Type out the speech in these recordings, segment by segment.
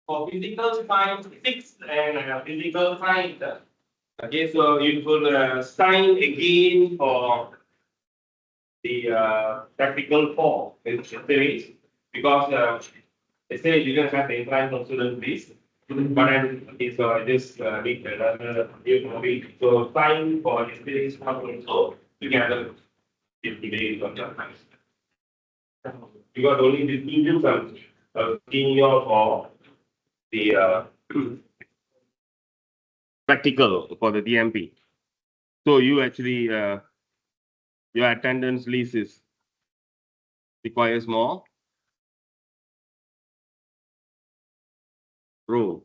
For physical find 6 and physical find. Okay, so you could sign again for the practical 4 in series because yesterday you didn't have the incline from student list, but then it's just need another new week. So sign for yesterday's one also together if today is on your time. You got only the two terms, senior or the practical for the TMP. So you actually your attendance list is requires more row.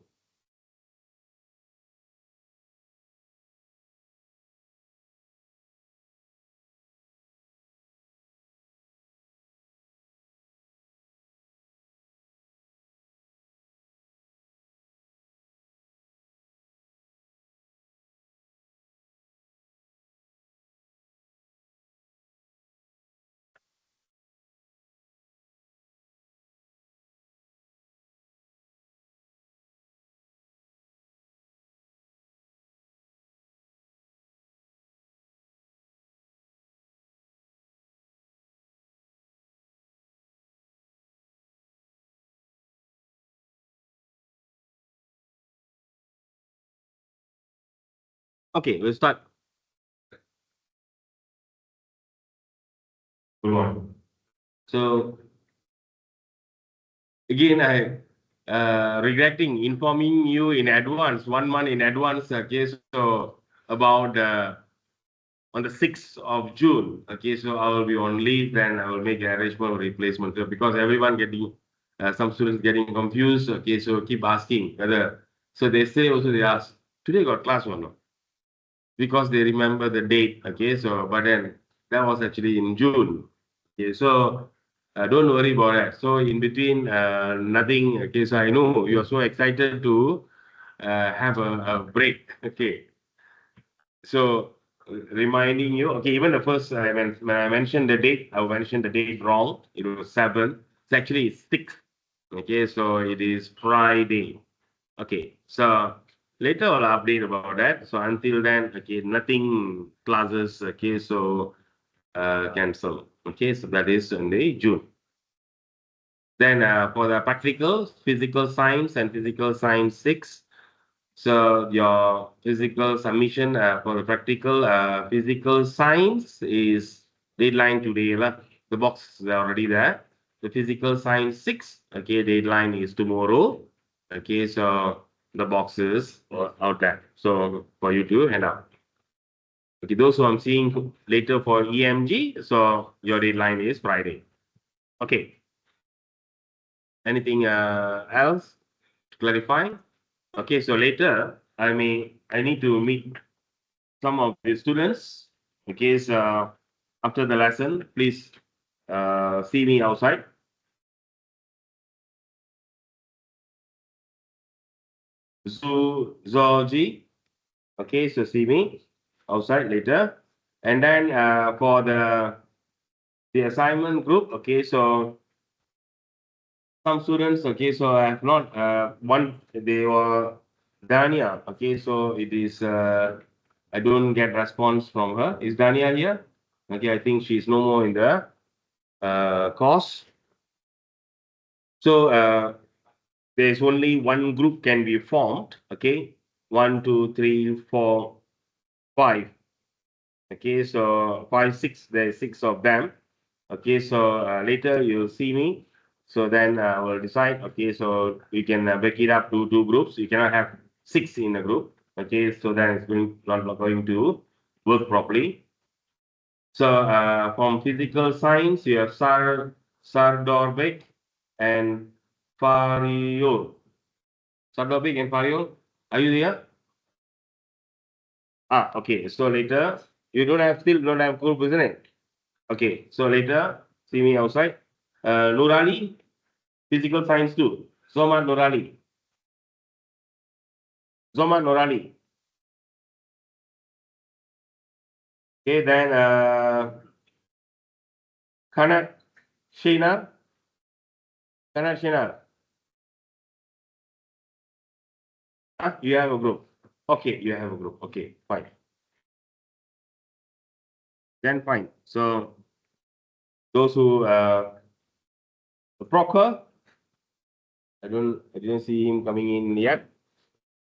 Okay, we'll start. Good morning. So again, I regretting informing you in advance, 1 month in advance. Okay, so about on the 6th of June. Okay, so I will be on leave, then I will make an arrangement for replacement. So because everyone getting some students getting confused. Okay, so keep asking whether. So they say also they ask today got class or not because they remember the date. Okay, so but then that was actually in June. Okay, so don't worry about that. So in between, nothing. Okay, so I know you are so excited to have a break. Okay, so reminding you. Okay, even the first when I mentioned the date, I mentioned the date wrong. It was 7. It's actually 6. Okay, so it is Friday. Okay, so later I'll update about that. So until then, okay, nothing classes. Okay, so cancel. Okay, so that is in the June. Then for the practical, physical science and physical science 6. So your physical submission for the practical physical science is deadline today. Lah. The box is already there. The physical science 6, okay, deadline is tomorrow. Okay, so the boxes are out there. So for you to hand out. Okay, those who I'm seeing later for EMG, so your deadline is Friday. Okay, anything else to clarify? Okay, so later I need to meet some of the students. Okay, so after the lesson, please see me outside. Zoology. Okay, so see me outside later. And then for the assignment group, okay, so some students, okay, so I have not one they were Dania, okay, so it is I don't get response from her. Is Dania here? Okay, I think she's no more in the course. So there's only one group can be formed. Okay, 1, 2, 3, 4, 5. Okay, so 5, 6. There's 6 of them. Okay, so later you'll see me. So then we'll decide. Okay, so you can break it up to 2 groups. You cannot have 6 in a group. Okay, so then it's not going to work properly. So from physical science, you have Sardorbek and Fariol. Sardorbek and Fariol, are you there? Ah, okay. So later, you don't have group, isn't it? Okay. So later, see me outside. Nurali, physical science too. Zoma Nurali. Zoma Nurali. Okay, then Kanat Shina. Kanat Shina. Ah, you have a group. Okay, you have a group. Okay, fine. Then fine. So those who Proker, I didn't see him coming in yet.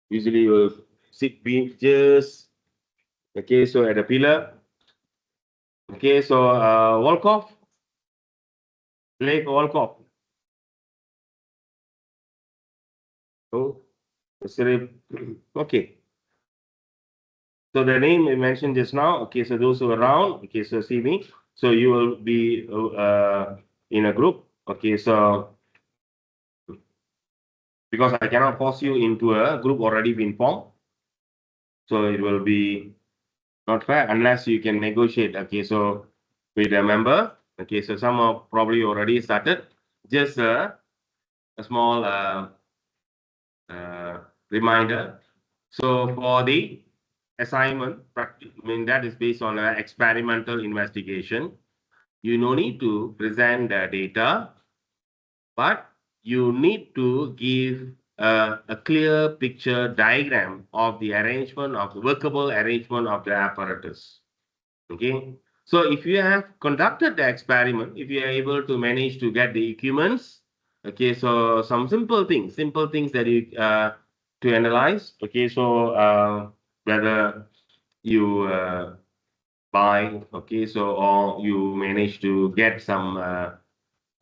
Usually will sit just okay, so at the pillar. Okay, so Volkov, Lake Volkov. So okay. So the name I mentioned just now, okay, so those who are around, okay, so see me. So you will be in a group. Okay, so because I cannot force you into a group already been formed. So it will be not fair unless you can negotiate. Okay, so with a member. Okay, so some of probably already started. Just a small reminder. So for the assignment, I mean that is based on an experimental investigation. You no need to present the data, but you need to give a clear picture diagram of the arrangement of the workable arrangement of the apparatus. Okay. So if you have conducted the experiment, if you are able to manage to get the equipments, okay, so some simple things that you to analyze. Okay, so whether you buy, okay, so or you manage to get some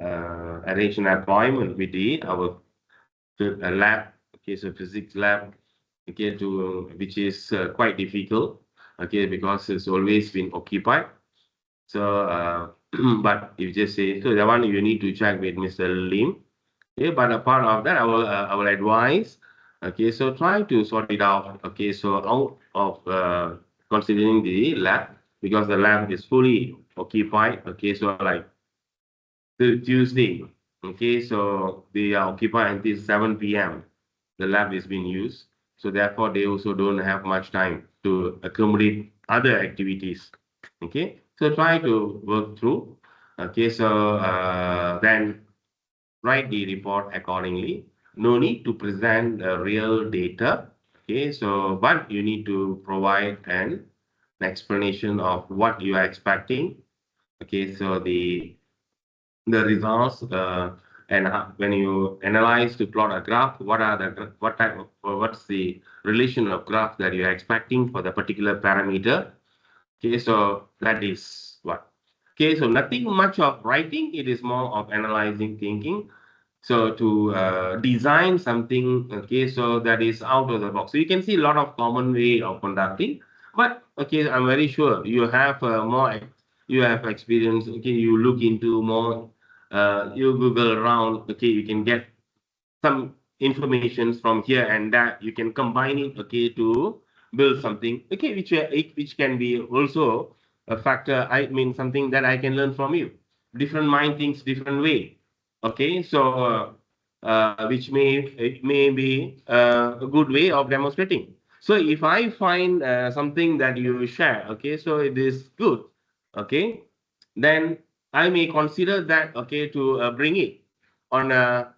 arrange an appointment with the our lab, okay, so physics lab, okay, to which is quite difficult, okay, because it's always been occupied. So, but you just say, so that one you need to check with Mr. Lim. Okay, but apart of that, I will advise. Okay, so try to sort it out. Okay, so out of considering the lab, because the lab is fully occupied. Okay, so like till Tuesday. Okay, so they are occupied until 7 p.m. The lab is being used. So therefore, they also don't have much time to accommodate other activities. Okay, so try to work through. Okay, so then write the report accordingly. no need to present real data. Okay, so but you need to provide an explanation of what you are expecting. Okay, so the results and when you analyze to plot a graph, what are the what type of or what's the relation of graph that you're expecting for the particular parameter. Okay, so that is what. Okay, so nothing much of writing, it is more of analyzing, thinking. So to design something, okay, so that is out of the box. So you can see a lot of common way of conducting, but okay, I'm very sure you have you have experience. Okay, you look into more, you Google around. Okay, you can get some information from here and that. You can combine it, okay, to build something, okay, which can be also a factor. I mean, something that I can learn from you. Different mind thinks different way. Okay, so which may be a good way of demonstrating. So if I find something that you share, okay, so it is good, okay, then I may consider that, okay, to bring it on a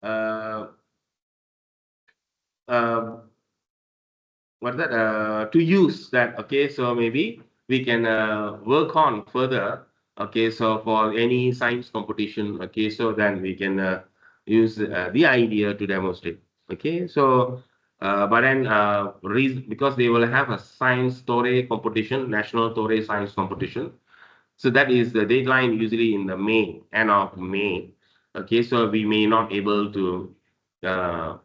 uh, uh, what's that to use that. Okay, so maybe we can work on further. Okay, so for any science competition, okay, so then we can use the idea to demonstrate. Okay, so but then reason because they will have a science story competition, national story science competition. So that is the deadline usually in the May, end of May. Okay, so we may not able to uh,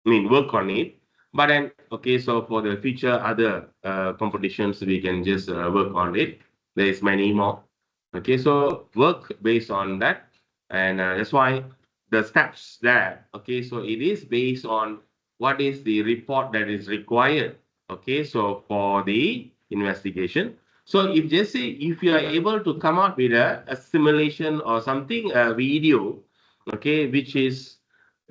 work on it. But then, okay, so for the future other competitions, we can just work on it. There is many more. Okay, so work based on that, and that's why the steps there. Okay, so it is based on what is the report that is required. Okay, so for the investigation. So if just say if you are able to come out with a simulation or something, a video, okay, which is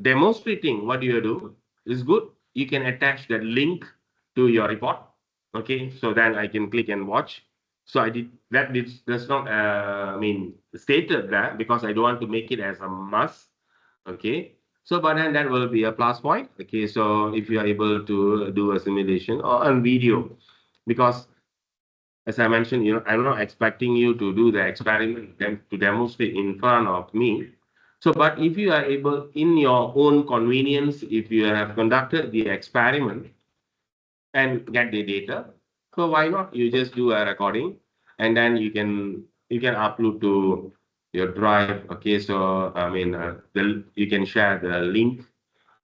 demonstrating what you do is good. You can attach that link to your report. Okay, so then I can click and watch. So I did that. Does not stated that because I don't want to make it as a must. Okay, so but then that will be a plus point. Okay, so if you are able to do a simulation or a video, because as I mentioned, I'm not expecting you to do the experiment to demonstrate in front of me. So, but if you are able, in your own convenience, if you have conducted the experiment and get the data, so why not you just do a recording and then you can upload to your drive. Okay, so you can share the link.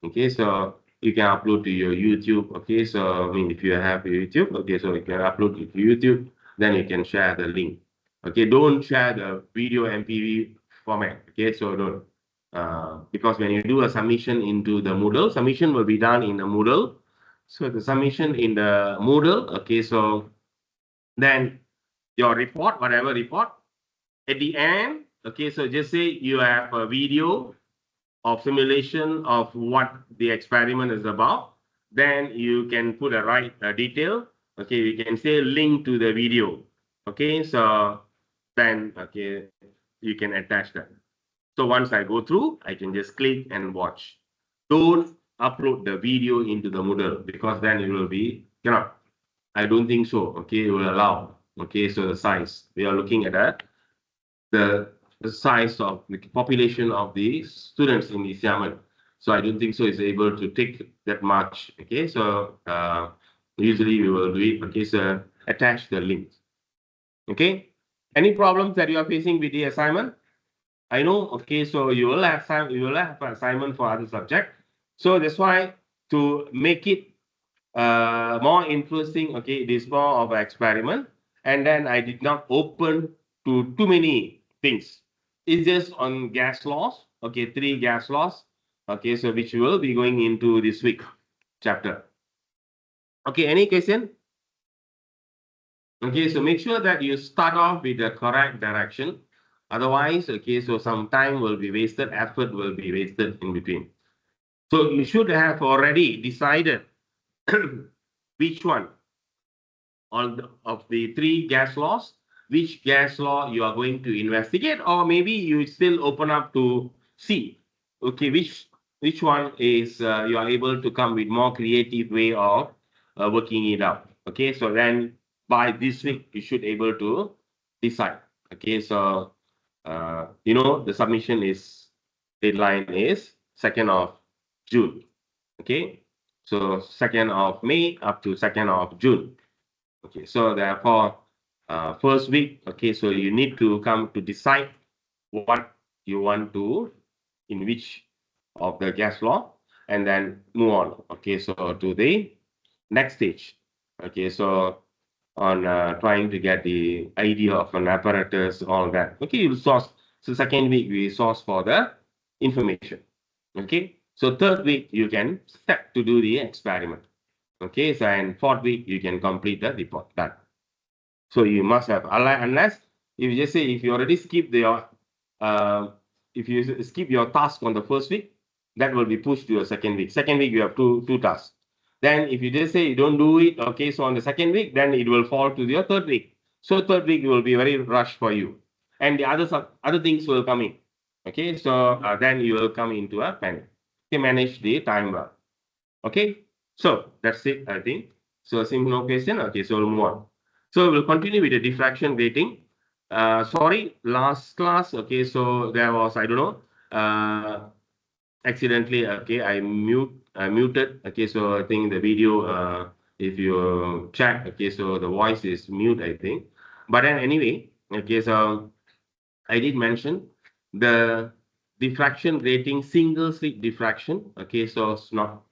Okay, so you can upload to your YouTube. Okay, so if you have YouTube, okay, so you can upload it to YouTube, then you can share the link. Okay, don't share the video MPV format. Okay, so don't. Because when you do a submission into the Moodle, submission will be done in the Moodle. So the submission in the Moodle, okay, so then your report, whatever report, at the end, okay, so just say you have a video of simulation of what the experiment is about, then you can put a right detail. Okay, you can say link to the video. Okay, so then okay, you can attach that. So once I go through, I can just click and watch. Don't upload the video into the Moodle because then it will be cannot. I don't think so. Okay, it will allow. Okay, so the size we are looking at that the size of the population of the students in Isiaman. So I don't think so is able to take that much. Okay, so usually we will do it. Okay, so attach the link. Okay, any problems that you are facing with the assignment? I know. Okay, so you will have assignment for other subject. So that's why to make it more interesting. Okay, it is more of an experiment, and then I did not open to too many things. It's just on gas laws. Okay, three gas laws. Okay, so which will be going into this week chapter. Okay, any question? Okay, so make sure that you start off with the correct direction. Otherwise, okay, so some time will be wasted, effort will be wasted in between. So you should have already decided which one of the three gas laws, which gas law you are going to investigate, or maybe you still open up to see, okay, which which one is you are able to come with more creative way of working it out. Okay, so then by this week you should able to decide. Okay, so the submission is deadline is 2nd of June. Okay, so 2nd of May up to 2nd of June. Okay, so therefore, first week, okay, so you need to come to decide what you want to, in which of the gas law, and then move on. Okay, so to the next stage. Okay, so on trying to get the idea of an apparatus, all that. Okay, you source. So second week, we source for the information. Okay, so third week, you can start to do the experiment. Okay, so and fourth week, you can complete the report. Done. So you must have, unless if you just say if you already skip your uh, if you skip your task on the first week, that will be pushed to your second week. Second week you have two tasks. Then if you just say you don't do it, okay, so on the second week, then it will fall to your third week. So third week will be very rush for you, and the other things will come in. Okay, so then you will come into a panic. Okay, manage the time well. Okay, so that's it, I think. So simple no question. Okay, so we'll move on. So we'll continue with the diffraction grating. Sorry, last class. Okay, so there was, I don't know, accidentally. Okay, I muted. Okay, so I think the video. If you check, okay, so the voice is mute, I think. But then anyway, okay, so I did mention the diffraction grating, single slit diffraction. Okay, so it's not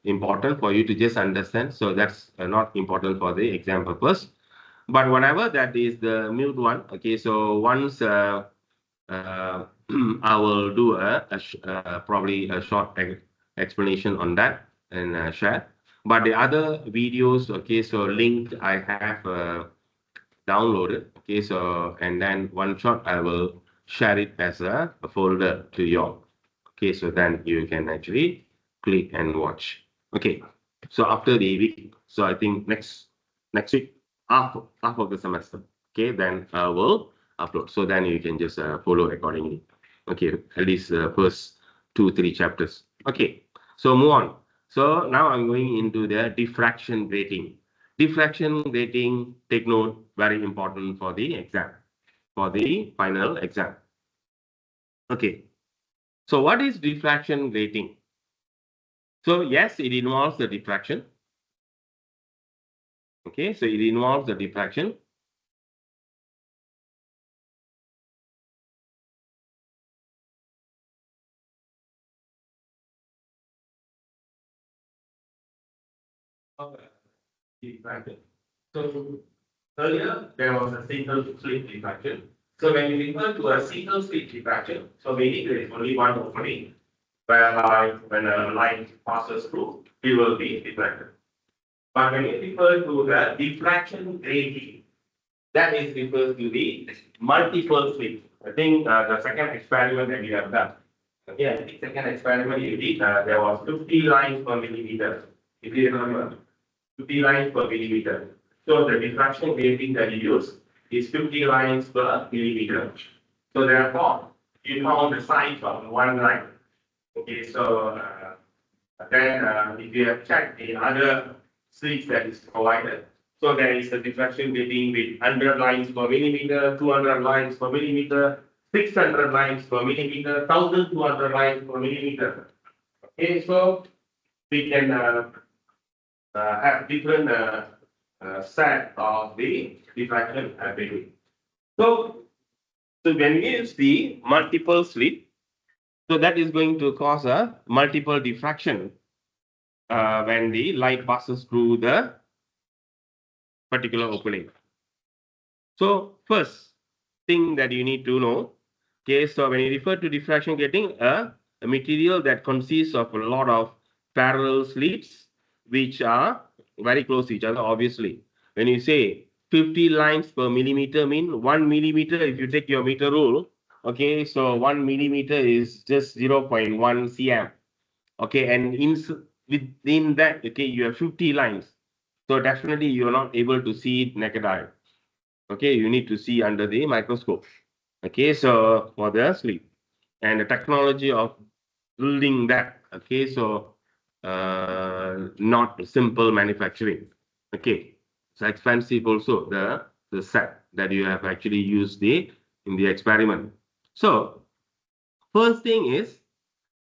important for you to just understand. So that's not important for the exam purpose. But whatever that is the mute one. Okay, so once I will do probably a short explanation on that and share. But the other videos, okay, so link I have downloaded. Okay, so and then one shot I will share it as a folder to you all. Okay, so then you can actually click and watch. Okay, so after the week, so I think next week, half of the semester. Okay, then I will upload. So then you can just follow accordingly. Okay, at least the first 2-3 chapters. Okay, so move on. So now I'm going into the diffraction grating. Diffraction grating, take note, very important for the exam, for the final exam. Okay, so what is diffraction grating? So yes, it involves the diffraction. Okay, so it involves the diffraction. Diffraction. So earlier there was a single slit diffraction. So when we refer to a single slit diffraction, so meaning there is only one opening, whereby when a light passes through, it will be diffracted. But when you refer to the diffraction grating, that is refers to the multiple slits. I think the second experiment that you have done. Okay, I think second experiment you did, there was 50 lines per millimeter. If you remember, 50 lines per millimeter. So the diffraction grating that you use is 50 lines per millimeter. So therefore, you found the size of one line. Okay, so then if you have checked the other slits that is provided, so there is a diffraction grating with 100 lines per millimeter, 200 lines per millimeter, 600 lines per millimeter, 1200 lines per millimeter. Okay, so we can have different set of the diffraction grating. So when we use the multiple slit, so that is going to cause a multiple diffraction when the light passes through the particular opening. So first thing that you need to know, okay, so when you refer to diffraction grating, a material that consists of a lot of parallel slits which are very close to each other, obviously. When you say 50 lines per millimeter mean 1 millimeter, if you take your meter rule, okay, so 1 millimeter is just 0.1 cm. Okay, and within that, okay, you have 50 lines. So definitely you're not able to see it naked eye. Okay, you need to see under the microscope. Okay, so for the sleep and the technology of building that. Okay, so not simple manufacturing. Okay, it's expensive also, the set that you have actually used in the experiment. So first thing is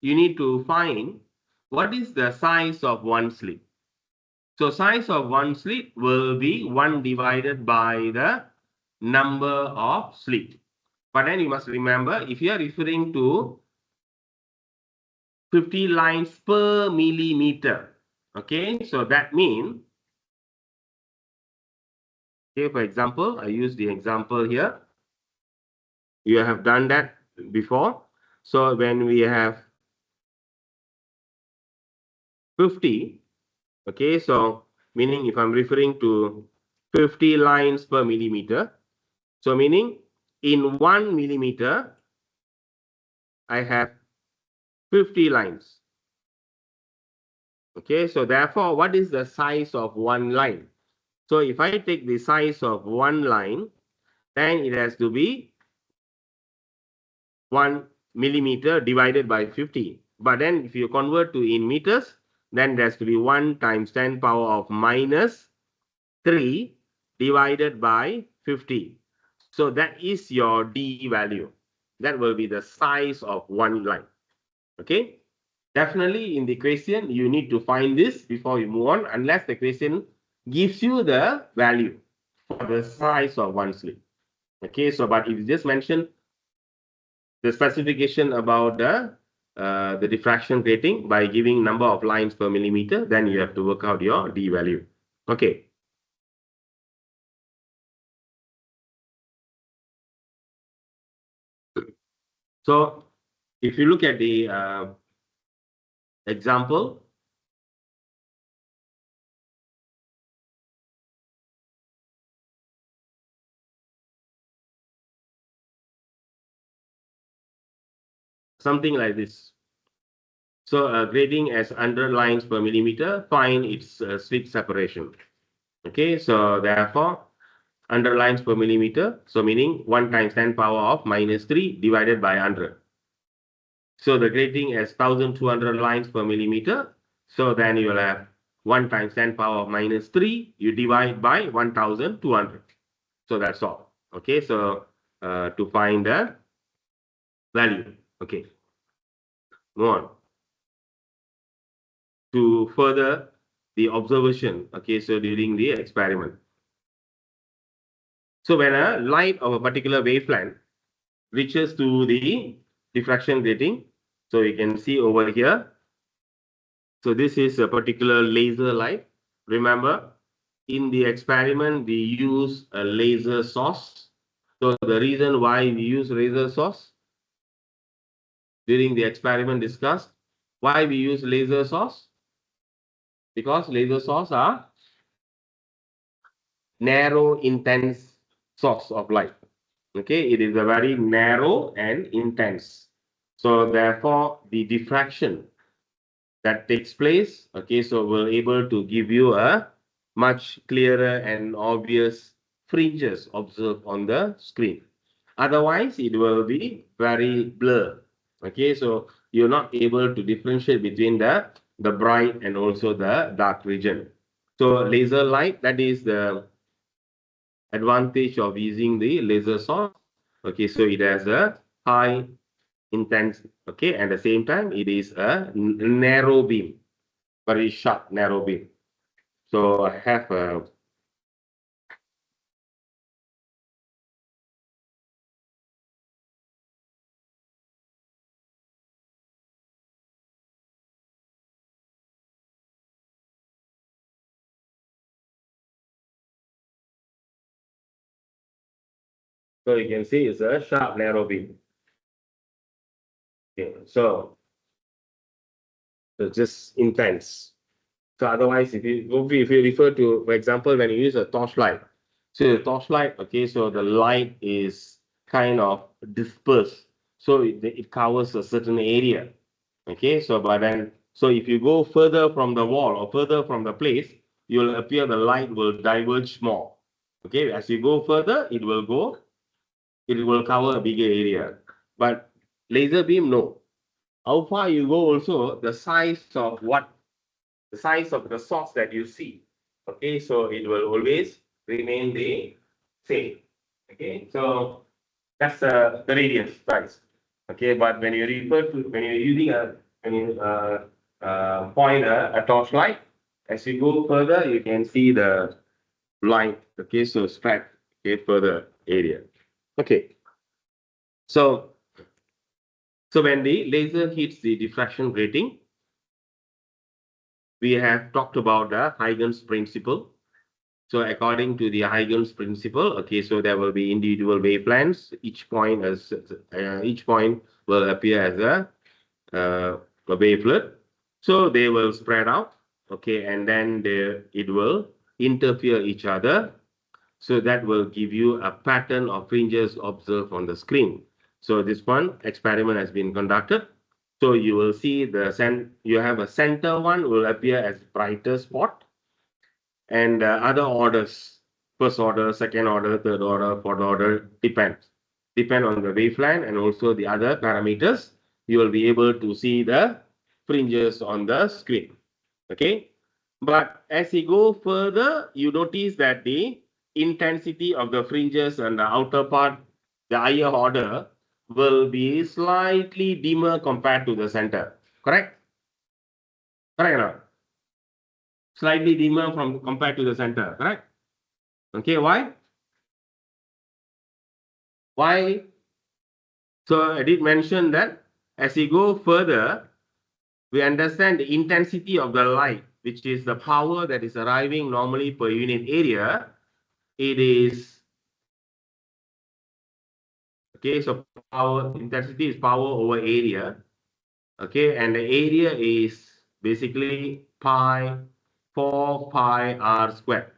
you need to find what is the size of one slit. So size of one slit will be 1 divided by the number of slit. But then you must remember, if you are referring to 50 lines per millimeter, okay, so that means, okay, for example, I use the example here. You have done that before. So when we have 50, okay, so meaning if I'm referring to 50 lines per millimeter, so meaning in 1 millimeter, I have 50 lines. Okay, so therefore, what is the size of one line? So if I take the size of one line, then it has to be 1 millimeter divided by 50. But then if you convert to in meters, then there has to be 1 times 10 power of minus 3 divided by 50. So that is your D value. That will be the size of one line. Okay. Definitely in the question, you need to find this before you move on, unless the question gives you the value for the size of one slit. Okay, so but if you just mention the specification about the diffraction grating by giving number of lines per millimeter, then you have to work out your D value. Okay. So if you look at the example, something like this. So grading as 100 lines per millimeter, find its slit separation. Okay, so therefore 100 lines per millimeter, so meaning 1 times 10 power of minus 3 divided by 100. So the grating is 1200 lines per millimeter. So then you will have 1 times 10 power of minus 3, you divide by 1200. So that's all. Okay, so to find the value. Okay, move on. To further the observation, okay, so during the experiment. So when a light of a particular wavelength reaches to the diffraction grating, so you can see over here. So this is a particular laser light. Remember, in the experiment, we use a laser source. So the reason why we use laser source during the experiment discussed, why we use laser source? Because laser source are narrow, intense source of light. Okay, it is a very narrow and intense. So therefore, the diffraction that takes place, okay, so we're able to give you a much clearer and obvious fringes observed on the screen. Otherwise, it will be very blur. Okay, so you're not able to differentiate between the bright and also the dark region. So laser light, that is the advantage of using the laser source. Okay, so it has a high intense, okay, and at the same time, it is a narrow beam, very sharp, narrow beam. So I have a so you can see it's a sharp, narrow beam. Okay, so it's just intense. So otherwise, if you refer to, for example, when you use a torchlight, so the torchlight, okay, so the light is kind of dispersed, so it covers a certain area. Okay, so but then, so if you go further from the wall or further from the place, you'll appear the light will diverge more. Okay, as you go further, it will cover a bigger area. But laser beam, no. How far you go also, the size of what, the size of the source that you see. Okay, so it will always remain the same. Okay, so that's the radius size. Okay, but when you refer to, when you're using a, when you point a torchlight, as you go further, you can see the light. Okay, so spread, okay, further area. Okay, so when the laser hits the diffraction grating, we have talked about the Huygens principle. So according to the Huygens principle, okay, so there will be individual wavelengths. Each point will appear as a wavelet. So they will spread out, okay, and then it will interfere each other. So that will give you a pattern of fringes observed on the screen. So this one experiment has been conducted. So you will see you have a center one will appear as brighter spot, and other orders, first order, second order, third order, fourth order, depend on the wavelength and also the other parameters. You will be able to see the fringes on the screen. Okay, but as you go further, you notice that the intensity of the fringes and the outer part, the higher order, will be slightly dimmer compared to the center. Correct? Correct or not? Slightly dimmer from compared to the center. Correct? Okay, why? Why? So I did mention that as you go further, we understand the intensity of the light, which is the power that is arriving normally per unit area. It is, okay, so power intensity is power over area. Okay, and the area is basically pi 4 pi r squared,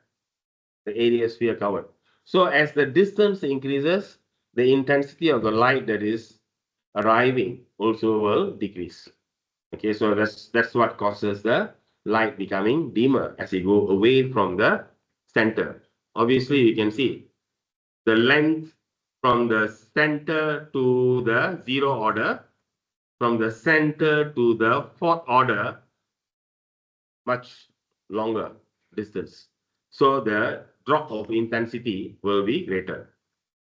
the area sphere covered. So as the distance increases, the intensity of the light that is arriving also will decrease. Okay, so that's what causes the light becoming dimmer as you go away from the center. Obviously, you can see the length from the center to the zero order, from the center to the fourth order, much longer distance. So the drop of intensity will be greater.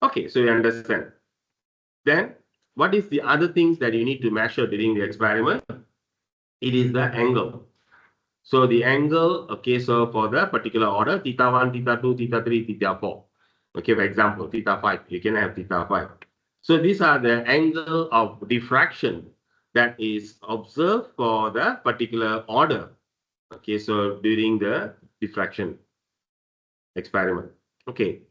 Okay, so you understand. Then, what is the other things that you need to measure during the experiment? It is the angle. So the angle, okay, so for the particular order, theta 1, theta 2, theta 3, theta 4. Okay, for example, theta 5, you can have theta 5. So these are the angle of diffraction that is observed for the particular order. Okay, so during the diffraction experiment. Okay,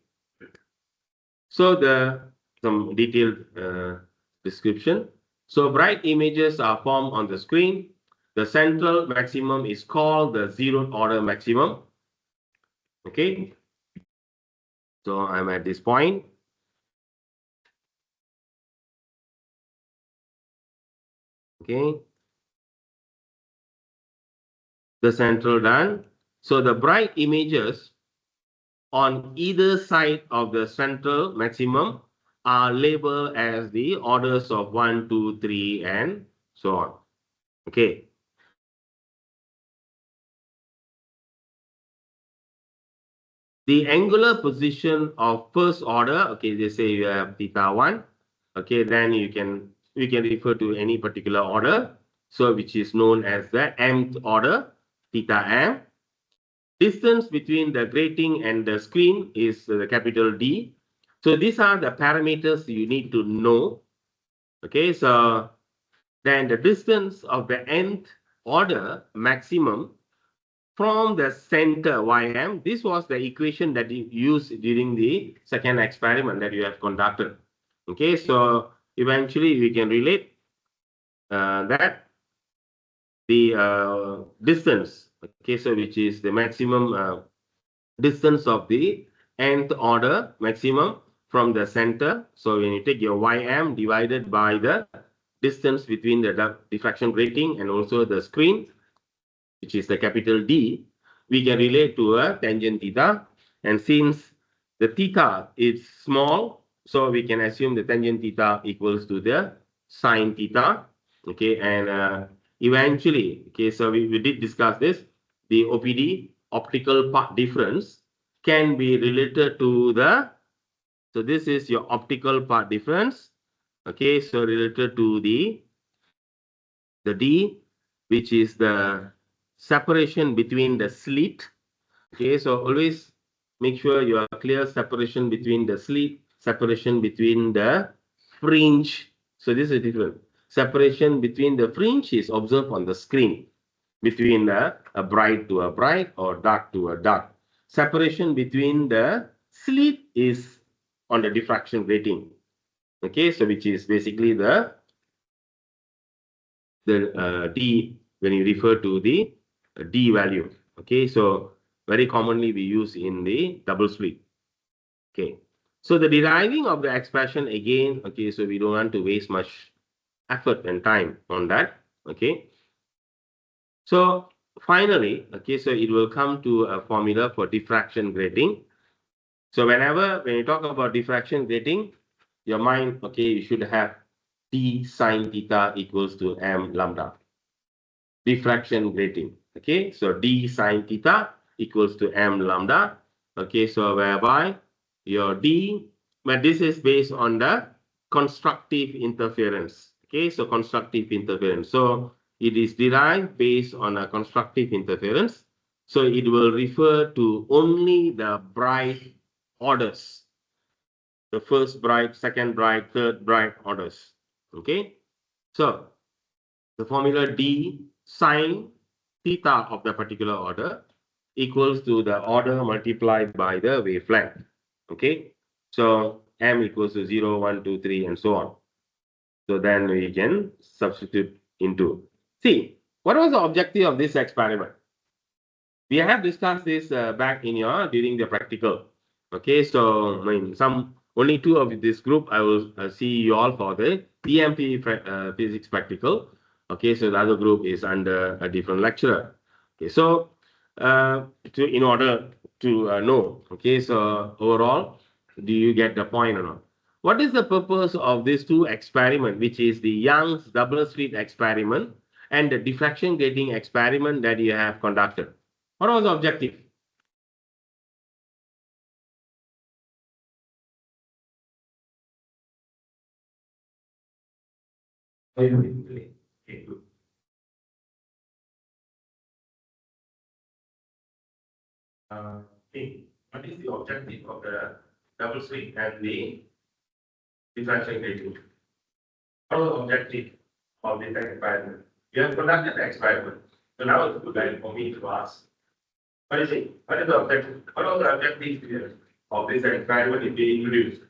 so some detailed description. So bright images are formed on the screen. The central maximum is called the zeroth order maximum. Okay, so I'm at this point. Okay, the central done. So the bright images on either side of the central maximum are labeled as the orders of 1, 2, 3, and so on. Okay. The angular position of first order, okay, they say you have theta 1. Okay, then we can refer to any particular order, so which is known as the mth order, theta m. Distance between the grating and the screen is the capital D. So these are the parameters you need to know. Okay, so then the distance of the nth order maximum from the center Ym. This was the equation that you used during the second experiment that you have conducted. Okay, so eventually we can relate that the distance, okay, so which is the maximum distance of the nth order maximum from the center. So when you take your Ym divided by the distance between the diffraction grating and also the screen, which is the capital D, we can relate to a tangent theta. And since the theta is small, so we can assume the tangent theta equals to the sine theta. Okay, and eventually, okay, so we did discuss this. The OPD, optical path difference, can be related to the, so this is your optical path difference. Okay, so related to the D, which is the separation between the slit. Okay, so always make sure you are clear separation between the slit, separation between the fringe. So this is different. Separation between the fringe is observed on the screen between a bright to a bright or dark to a dark. Separation between the slit is on the diffraction grating. Okay, so which is basically the D when you refer to the D value. Okay, so very commonly we use in the double slit. Okay, so the deriving of the expression again. Okay, so we don't want to waste much effort and time on that. Okay, so finally, okay, so it will come to a formula for diffraction grating. So whenever when you talk about diffraction grating, your mind, okay, you should have d sine theta equals to m lambda. Diffraction grating. Okay, so d sine theta equals to m lambda. Okay, so whereby your d, but this is based on the constructive interference. Okay, so constructive interference. So it is derived based on a constructive interference. So it will refer to only the bright orders, the first bright, second bright, third bright orders. Okay, so the formula d sine theta of the particular order equals to the order multiplied by the wavelength. Okay, so m equals to 0, 1, 2, 3, and so on. So then we can substitute into. See, what was the objective of this experiment? We have discussed this back in your during the practical. Okay, so I mean, some only two of this group I will see you all for the TMP physics practical. Okay, so the other group is under a different lecturer. Okay, so to in order to know, okay, so overall, do you get the point or not? What is the purpose of these two experiment, which is the Young's double slit experiment and the diffraction grating experiment that you have conducted? What was the objective? What is the objective of the double slit and the diffraction grating? What was the objective of this experiment? You have conducted the experiment. So now it's good time for me to ask. What is it? What is the objective? What was the objective here of this experiment if we introduced?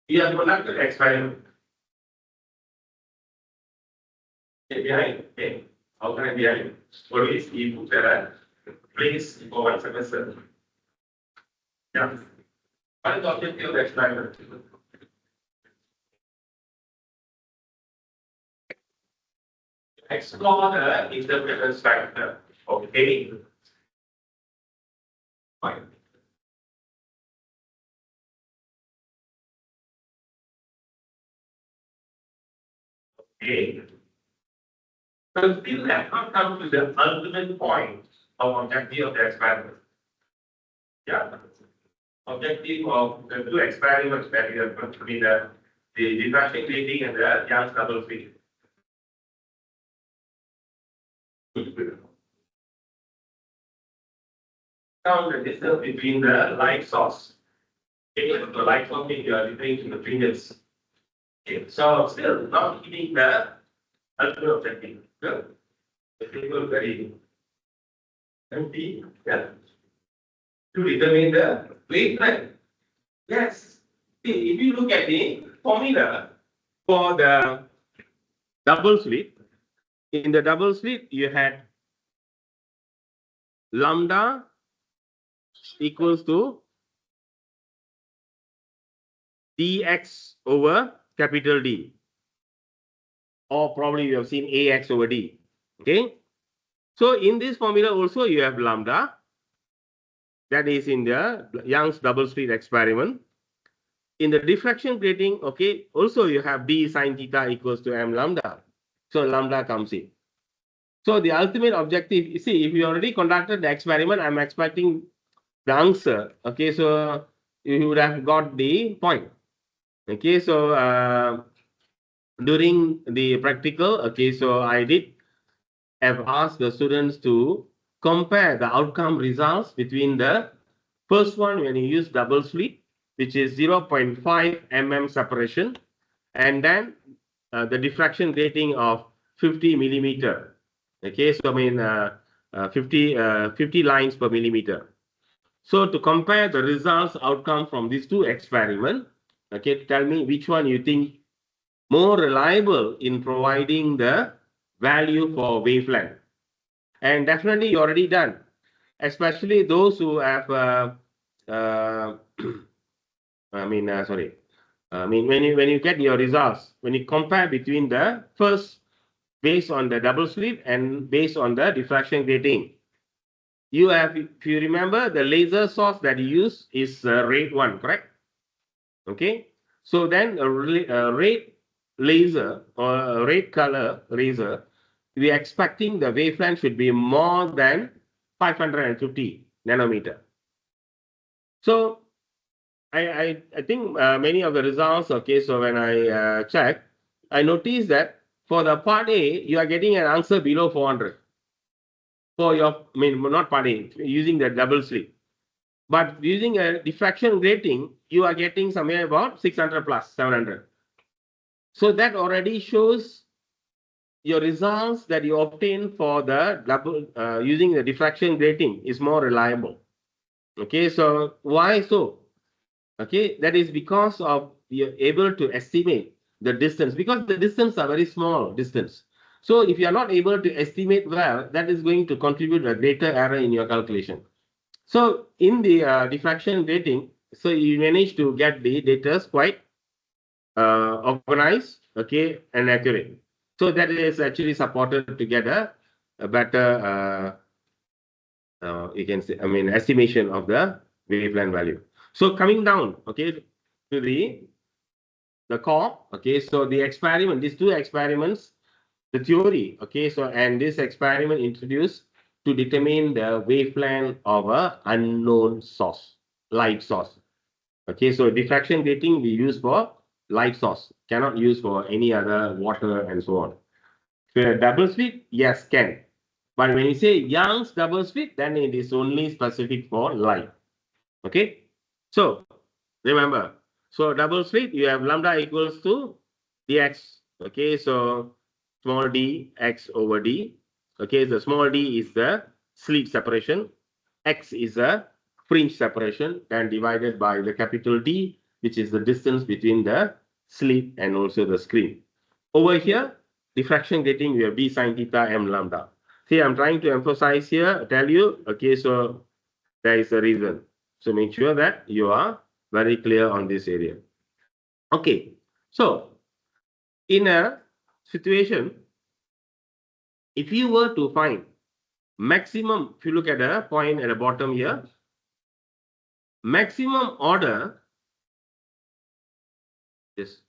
You have conducted the experiment. Okay, behind. Okay. How can I behind? Always you put there place for one semester. Yeah. What is the objective of the experiment? Explore the interference factor. Okay. Fine. Okay. So still have not come to the ultimate point of objective of the experiment. Yeah. Objective of the two experiments that we have put, I mean the diffraction grating and the Young's double slit. Count the distance between the light source. Okay, the light source you are referring to the previous. Okay, so still not hitting the ultimate objective. Good. The table very empty. Yeah. To determine the wavelength. Yes. See, if you look at the formula for the double slit, in the double slit you had lambda equals to dx over capital D, or probably you have seen ax over d. Okay, so in this formula also you have lambda, that is in the Young's double slit experiment. In the diffraction grating, okay, also you have d sine theta equals to m lambda. So lambda comes in. So the ultimate objective, you see, if you already conducted the experiment, I'm expecting the answer. Okay, so you would have got the point. Okay, so during the practical, okay, so I did have asked the students to compare the outcome results between the first one when you use double slit, which is 0.5 mm separation, and then the diffraction grating of 50 millimeter. Okay, so I mean 50 lines per millimeter. So to compare the results outcome from these two experiments, okay, tell me which one you think more reliable in providing the value for wavelength. And definitely you already done, especially those who have uh, sorry. I mean, when you get your results, when you compare between the first based on the double slit and based on the diffraction grating, you have, if you remember, the laser source that you use is red one, correct? Okay. So then a red laser or a red color laser, we are expecting the wavelength should be more than 550 nanometer. So I think many of the results, okay, so when I check, I noticed that for the part A, you are getting an answer below 400 for your, I mean, not part A, using the double slit. But using a diffraction grating, you are getting somewhere about 600 plus 700. So that already shows your results that you obtain for the double using the diffraction grating is more reliable. Okay, so why so? Okay, that is because of you're able to estimate the distance, because the distance are very small distance. So if you are not able to estimate well, that is going to contribute a greater error in your calculation. So in the diffraction grating, so you manage to get the data quite organized, okay, and accurate. So that is actually supported to get a better, you can say, I mean, estimation of the wavelength value. So coming down, okay, to the core, okay, so the experiment, these two experiments, the theory, okay, so and this experiment introduced to determine the wavelength of a unknown source, light source. Okay, so diffraction grating we use for light source, cannot use for any other water and so on. So a double slit, yes, can. But when you say Young's double slit, then it is only specific for light. Okay, so remember, so double slit, you have lambda equals to dx. Okay, so small d x over d. Okay, the small d is the slit separation, x is a fringe separation, and divided by the capital D, which is the distance between the slit and also the screen. Over here, diffraction grating, we have d sine theta m lambda. See, I'm trying to emphasize here, tell you, okay, so there is a reason. So make sure that you are very clear on this area. Okay, so in a situation, if you were to find maximum, if you look at the point at the bottom here, maximum order, just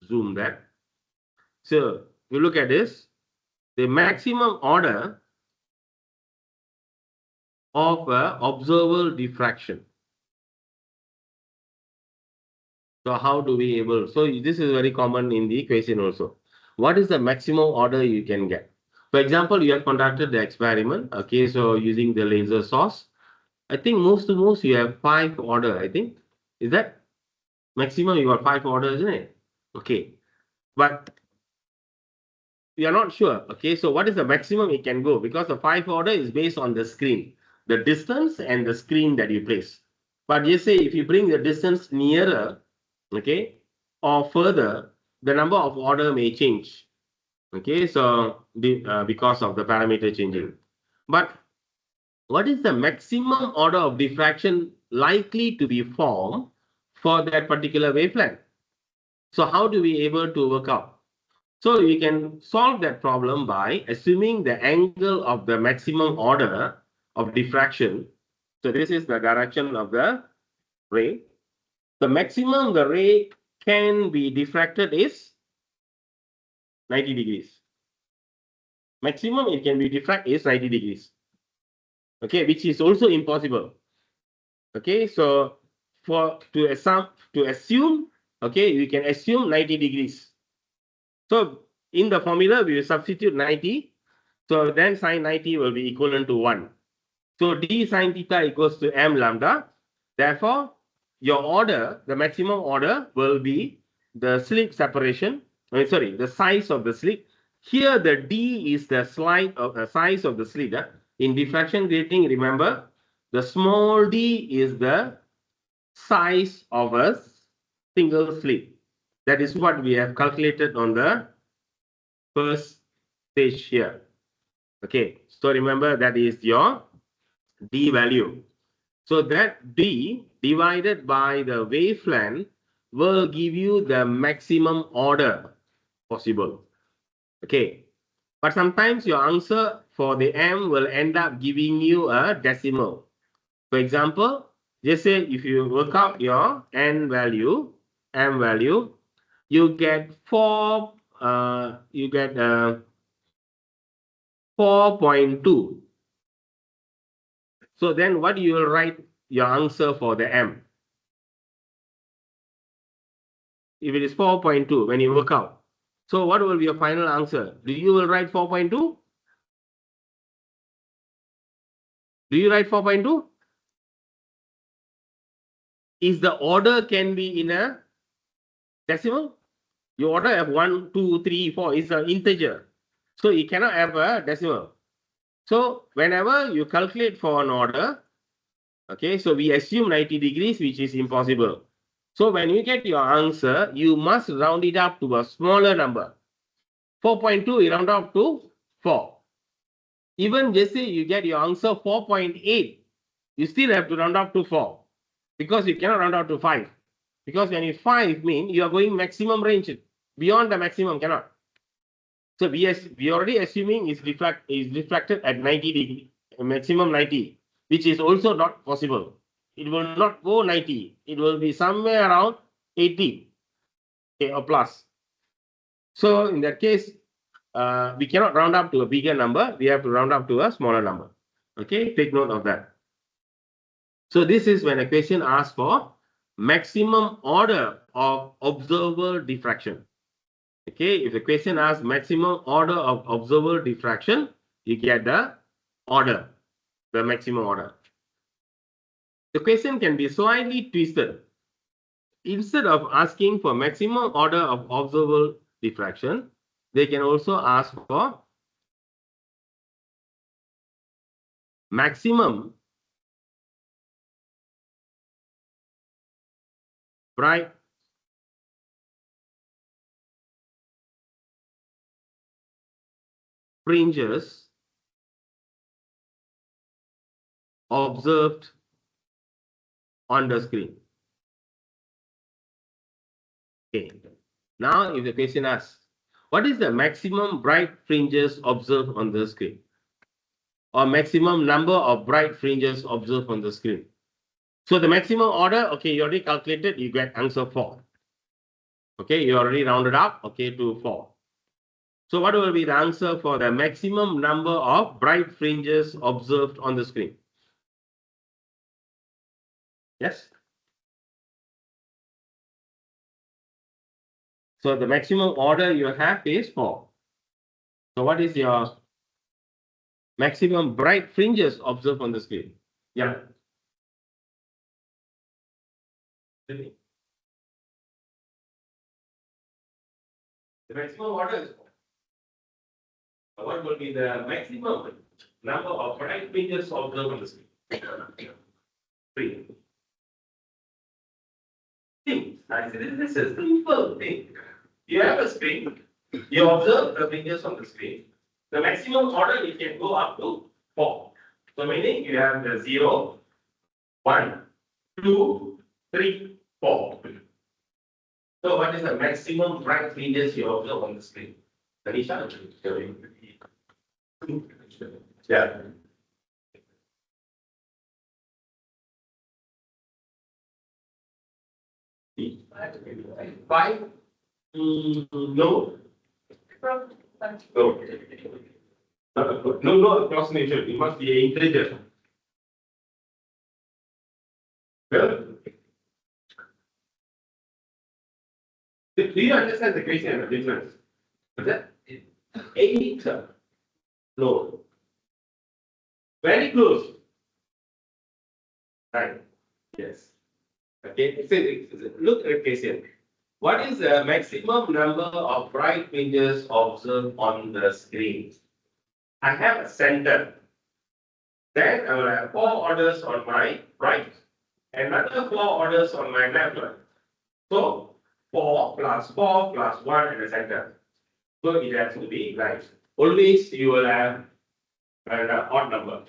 zoom that. So you look at this, the maximum order of observable diffraction. So how do we able? So this is very common in the equation also. What is the maximum order you can get? For example, you have conducted the experiment. Okay, so using the laser source, I think most to most you have 5 order. I think is that maximum you got 5 order, isn't it? Okay, but we are not sure. Okay, so what is the maximum it can go? Because the 5 order is based on the screen, the distance and the screen that you place. But you say if you bring the distance nearer, okay, or further, the number of order may change. Okay, so because of the parameter changing. But what is the maximum order of diffraction likely to be formed for that particular wavelength? So how do we able to work out? So we can solve that problem by assuming the angle of the maximum order of diffraction. So this is the direction of the ray. The maximum the ray can be diffracted is 90 degrees. Maximum it can be diffract is 90 degrees. Okay, which is also impossible. Okay, so to assume, okay, we can assume 90 degrees. So in the formula, we will substitute 90. So then sine 90 will be equivalent to 1. So d sine theta equals to m lambda. Therefore, your order, the maximum order will be the slit separation. The size of the slit. Here, the d is the size of the slit. In diffraction grating, remember, the small d is the size of a single slit. That is what we have calculated on the first stage here. Okay, so remember that is your d value. So that d divided by the wavelength will give you the maximum order possible. Okay, but sometimes your answer for the m will end up giving you a decimal. For example, just say if you work out your m value, you get 4.2. So then what you will write your answer for the m? If it is 4.2 when you work out. So what will be your final answer? Do you will write 4.2? Do you write 4.2? Is the order can be in a decimal? Your order have 1, 2, 3, 4 is an integer. So it cannot have a decimal. So whenever you calculate for an order, okay, so we assume 90 degrees, which is impossible. So when you get your answer, you must round it up to a smaller number. 4.2, you round up to 4. Even just say you get your answer 4.8, you still have to round up to 4 because you cannot round up to 5. Because when you 5 mean you are going maximum range, beyond the maximum cannot. So we already assuming is reflected at 90 degree, maximum 90, which is also not possible. It will not go 90. It will be somewhere around 80, okay, or plus. So in that case, we cannot round up to a bigger number. We have to round up to a smaller number. Okay, take note of that. So this is when a question asks for maximum order of observer diffraction. Okay, if the question asks maximum order of observer diffraction, you get the order, the maximum order. The question can be slightly twisted. Instead of asking for maximum order of observer diffraction, they can also ask for maximum bright fringes observed on the screen. Okay. Now, if the question asks, what is the maximum bright fringes observed on the screen? Or maximum number of bright fringes observed on the screen? So the maximum order, okay, you already calculated, you get answer 4. Okay, you already rounded up, okay, to 4. So what will be the answer for the maximum number of bright fringes observed on the screen? Yes? So the maximum order you have is 4. So what is your maximum bright fringes observed on the screen? Yeah. The maximum order is 4. What will be the maximum number of bright fringes observed on the screen? 3. Think. This is a simple thing. You have a screen, you observe the fringes on the screen. The maximum order it can go up to 4. So meaning you have the 0, 1, 2, 3, 4. So what is the maximum bright fringes you observe on the screen? Tanisha? Yeah. 5? No. No. No approximation. It must be an integer. Well, do you understand the question of difference? That eight. No. Very close. Right. Yes. Okay. So, look at the question. What is the maximum number of bright fringes observed on the screen? I have a center. Then I will have four orders on my right, another four orders on my left one. So 4 plus 4 plus 1 in the center. So it has to be right. Always you will have an odd number.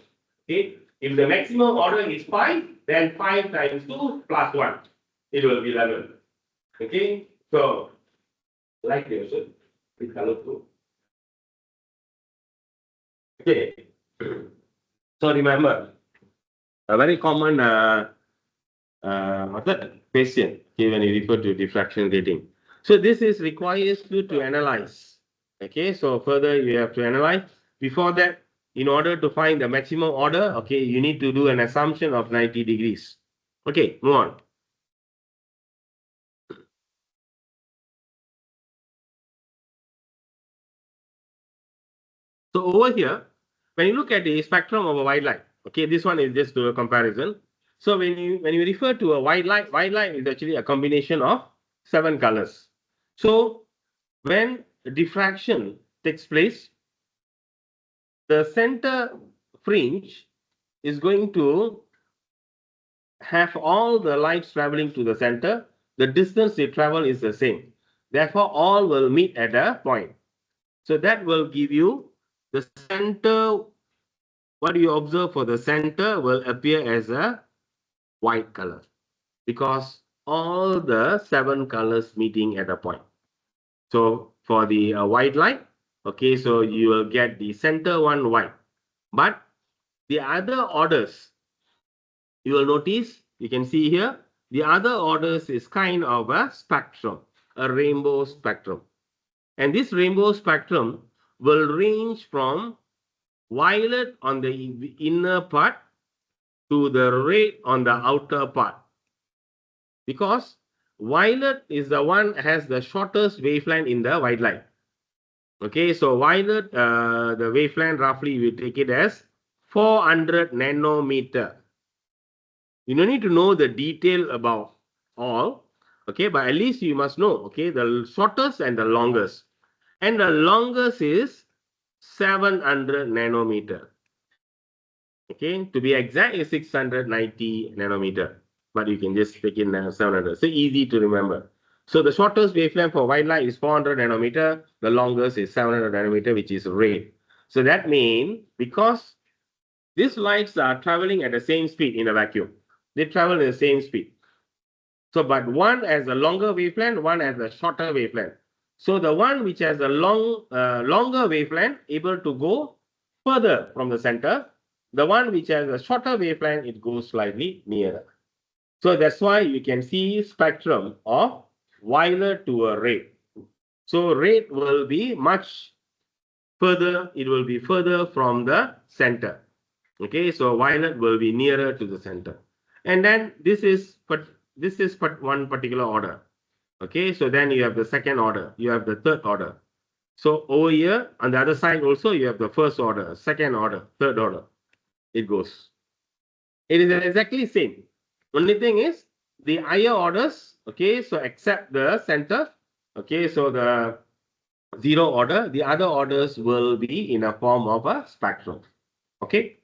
Okay. If the maximum order is 5, then 5 times 2 plus 1. It will be 11. Okay. So like the ocean, with color blue. Okay. So remember, a very common question okay, when you refer to diffraction grating. So this is requires you to analyze. Okay, so further you have to analyze. Before that, in order to find the maximum order, okay, you need to do an assumption of 90 degrees. Okay, move on. So over here, when you look at the spectrum of a white light, okay, this one is just to a comparison. So when you refer to a white light is actually a combination of 7 colors. So when diffraction takes place, the center fringe is going to have all the lights traveling to the center. The distance they travel is the same. Therefore, all will meet at a point. So that will give you the center. What you observe for the center will appear as a white color because all the 7 colors meeting at a point. So for the white light, okay, so you will get the center one white. But the other orders, you will notice, you can see here, the other orders is kind of a spectrum, a rainbow spectrum. And this rainbow spectrum will range from violet on the inner part to the red on the outer part. Because violet is the one has the shortest wavelength in the white light. Okay, so violet, the wavelength roughly we take it as 400 nanometer. You don't need to know the detail about all, okay, but at least you must know, okay, the shortest and the longest. And the longest is 700 nanometer. Okay, to be exact is 690 nanometer, but you can just take in 700. So easy to remember. So the shortest wavelength for white light is 400 nanometer. The longest is 700 nanometer, which is red. So that means because these lights are traveling at the same speed in a vacuum, they travel at the same speed. So, but one has a longer wavelength, one has a shorter wavelength. So the one which has a longer wavelength able to go further from the center. The one which has a shorter wavelength, it goes slightly nearer. So that's why you can see spectrum of violet to a red. So red will be much further, it will be further from the center. Okay, so violet will be nearer to the center. And then this is one particular order. Okay, so then you have the second order, you have the third order. So over here on the other side also you have the first order, second order, third order. It goes. It is exactly same. Only thing is the higher orders, okay, so except the center, okay, so the 0 order, the other orders will be in a form of a spectrum. Okay.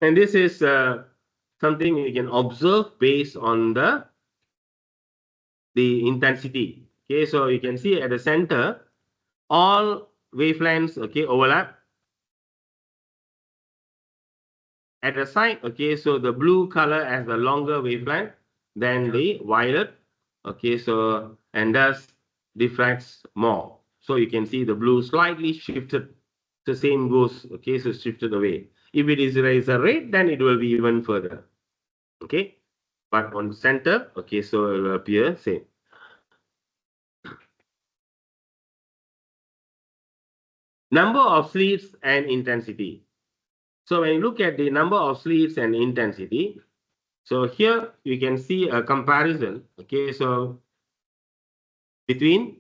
And this is something you can observe based on the intensity. Okay, so you can see at the center, all wavelengths, okay, overlap. At the side, okay, so the blue color has a longer wavelength than the violet. Okay, so and thus diffracts more. So you can see the blue slightly shifted. The same goes, okay, so shifted away. If it is a red, then it will be even further. Okay. but on the center, okay, so it will appear same. Number of slits and intensity. So when you look at the number of slits and intensity, so here you can see a comparison, okay, so between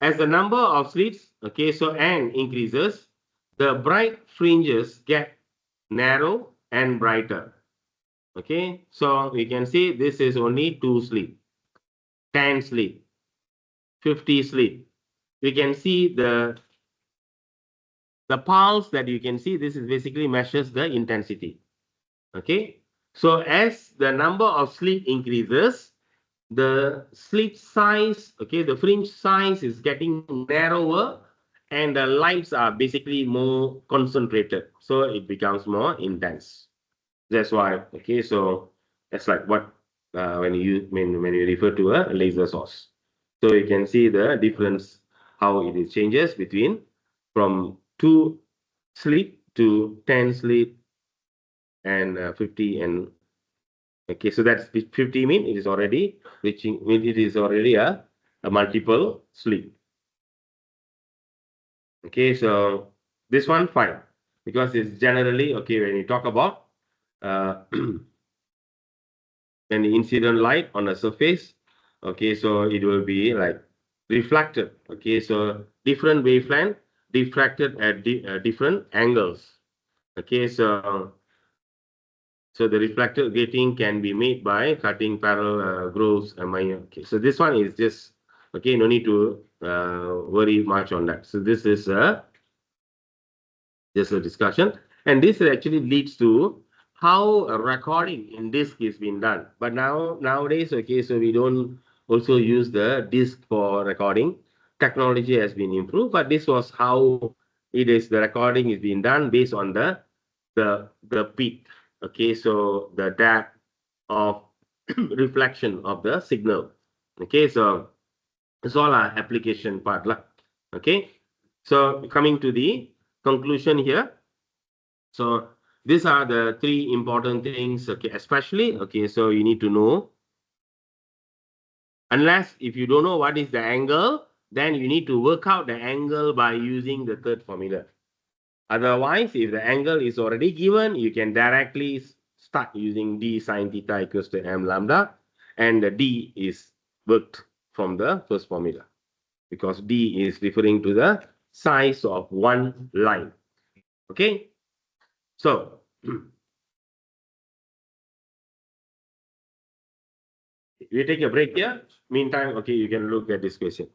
as the number of slits, okay, so n increases, the bright fringes get narrow and brighter. Okay, so we can see this is only 2 slit, 10 slit, 50 slit. We can see the pulse that you can see, this is basically measures the intensity. Okay, so as the number of slit increases, the slit size, okay, the fringe size is getting narrower and the lights are basically more concentrated. So it becomes more intense. That's why, okay, so that's like what when you refer to a laser source. So you can see the difference, how it is changes between from 2 slit to 10 slit and 50 and okay, so that's 50 mean it is already reaching, it is already a multiple slit. Okay, so this one fine because it's generally okay when you talk about an incident light on a surface. Okay, so it will be like reflected. Okay, so different wavelength diffracted at different angles. Okay, so the reflector grating can be made by cutting parallel grooves and minor. Okay, so this one is just okay. No need to worry much on that. So this is just a discussion, and this actually leads to how a recording in disc is being done. But nowadays, okay, so we don't also use the disc for recording. Technology has been improved, but this was how it is. The recording is being done based on the peak. Okay, so the depth of reflection of the signal. Okay, so it's all our application part lah. Okay, so coming to the conclusion here. So these are the three important things. Okay, especially okay, so you need to know. Unless if you don't know what is the angle, then you need to work out the angle by using the third formula. Otherwise, if the angle is already given, you can directly start using d sine theta equals to m lambda, and the d is worked from the first formula because d is referring to the size of one line. Okay, so we take a break here. Meantime, okay, you can look at this question.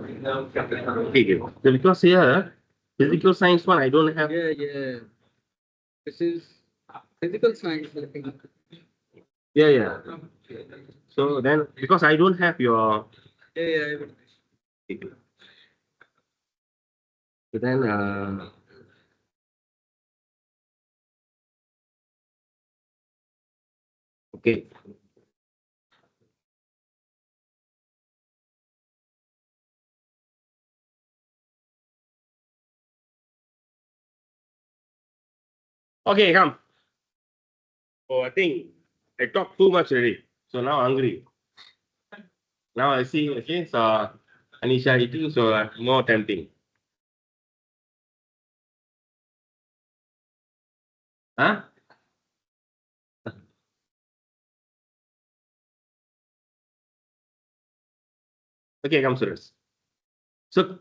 Okay, so because here, physical science one, I don't have. Yeah, yeah. This is physical science. I think. Yeah, yeah. So then, because I don't have your. Yeah, yeah. I will. So then, okay. Okay, come. Oh, I think I talked too much already. So now I'm hungry. Now I see, okay, so Anisha eating, so more tempting. Huh? Okay, come students. So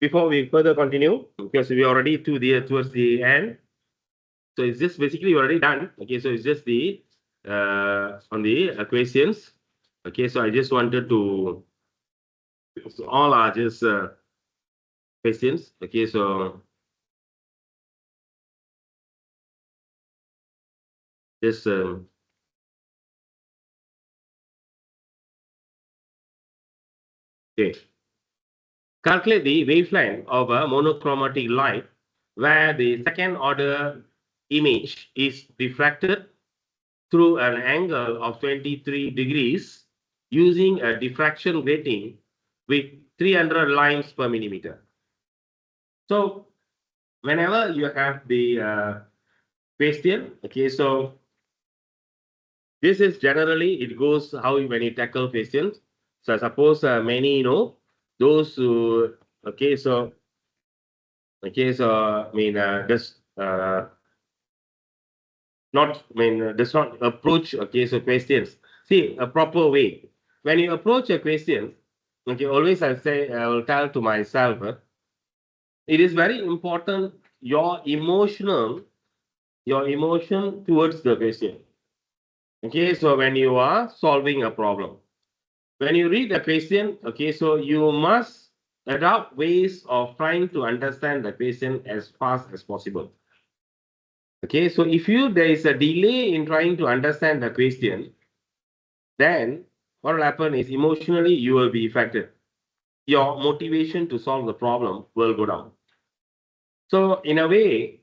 before we further continue, because we already towards the end, so it's just basically already done. Okay, so it's just the on the questions. Okay, so I just wanted to, so all are just questions. Okay, so just okay. Calculate the wavelength of a monochromatic light where the second order image is diffracted through an angle of 23 degrees using a diffraction grating with 300 lines per millimeter. So whenever you have the question, okay, so this is generally, it goes how when you tackle questions. So suppose many, those who, okay, so, I mean, just not, I mean, does not approach, okay, so questions. See, a proper way. When you approach a question, okay, always I will tell to myself, it is very important your emotion towards the question. Okay, so when you are solving a problem, when you read a question, okay, so you must adopt ways of trying to understand the question as fast as possible. Okay, so if there is a delay in trying to understand the question, then what will happen is emotionally you will be affected. Your motivation to solve the problem will go down. So in a way,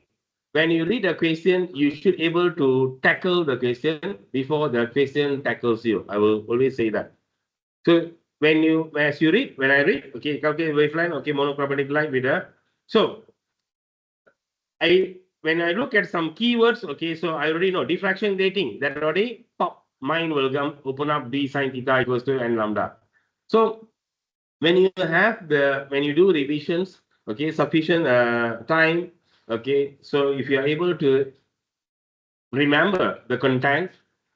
when you read a question, you should able to tackle the question before the question tackles you. I will always say that. So as you read, when I read, okay, calculate waveline, okay, monochromatic light with a, so when I look at some keywords, okay, so I already know diffraction grating, that already pop, mind will come, open up d sine theta equals to n lambda. So when you do revisions, okay, sufficient time, okay, so if you are able to remember the content,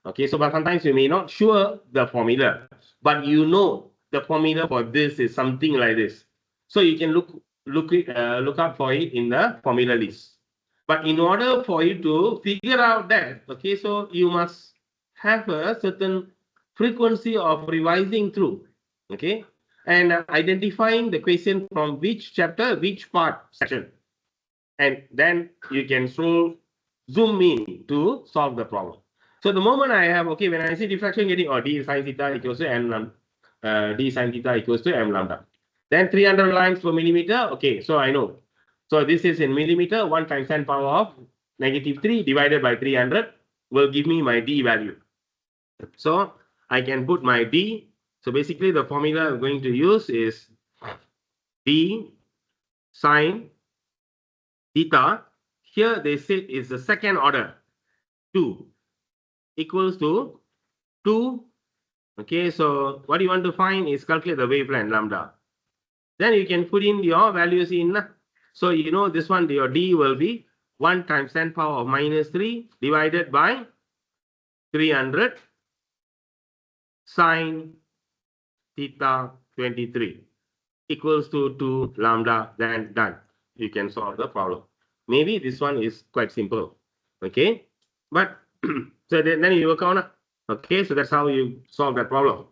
okay, so but sometimes you may not sure the formula, but you know the formula for this is something like this, so you can look up for it in the formula list. But in order for you to figure out that, okay, so you must have a certain frequency of revising through, okay, and identifying the question from which chapter, which part section, and then you can zoom in to solve the problem. So the moment I have, okay, when I see diffraction grating, or d sine theta equals to m lambda, d sine theta equals to m lambda, then 300 lines per millimeter, okay, so I know. So this is in millimeter, 1 times 10 power of -3 divided by 300 will give me my d value. So I can put my d. So basically the formula I'm going to use is d sine theta. Here they say is the second order, 2 equals to 2. Okay, so what you want to find is calculate the wavelength lambda. Then you can put in your values in. So you know this one, your d will be 1 times 10 power of -3 divided by 300 sine theta 23 equals to 2 lambda, then done. You can solve the problem. Maybe this one is quite simple. Okay, but so then you work on. Okay, so that's how you solve that problem.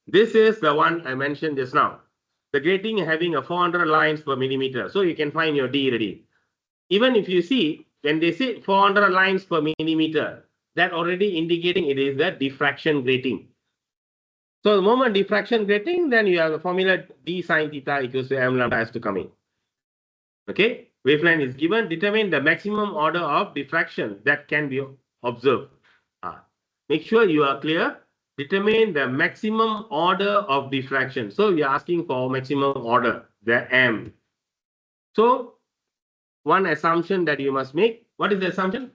This is the one I mentioned just now. The grating having a 400 lines per millimeter. So you can find your D ready. Even if you see, when they say 400 lines per millimeter, that already indicating it is the diffraction grating. So the moment diffraction grating, then you have the formula d sine theta equals to m lambda has to come in. Okay, wavelength is given. Determine the maximum order of diffraction that can be observed. Make sure you are clear. Determine the maximum order of diffraction. So we are asking for maximum order, the m. So one assumption that you must make. What is the assumption?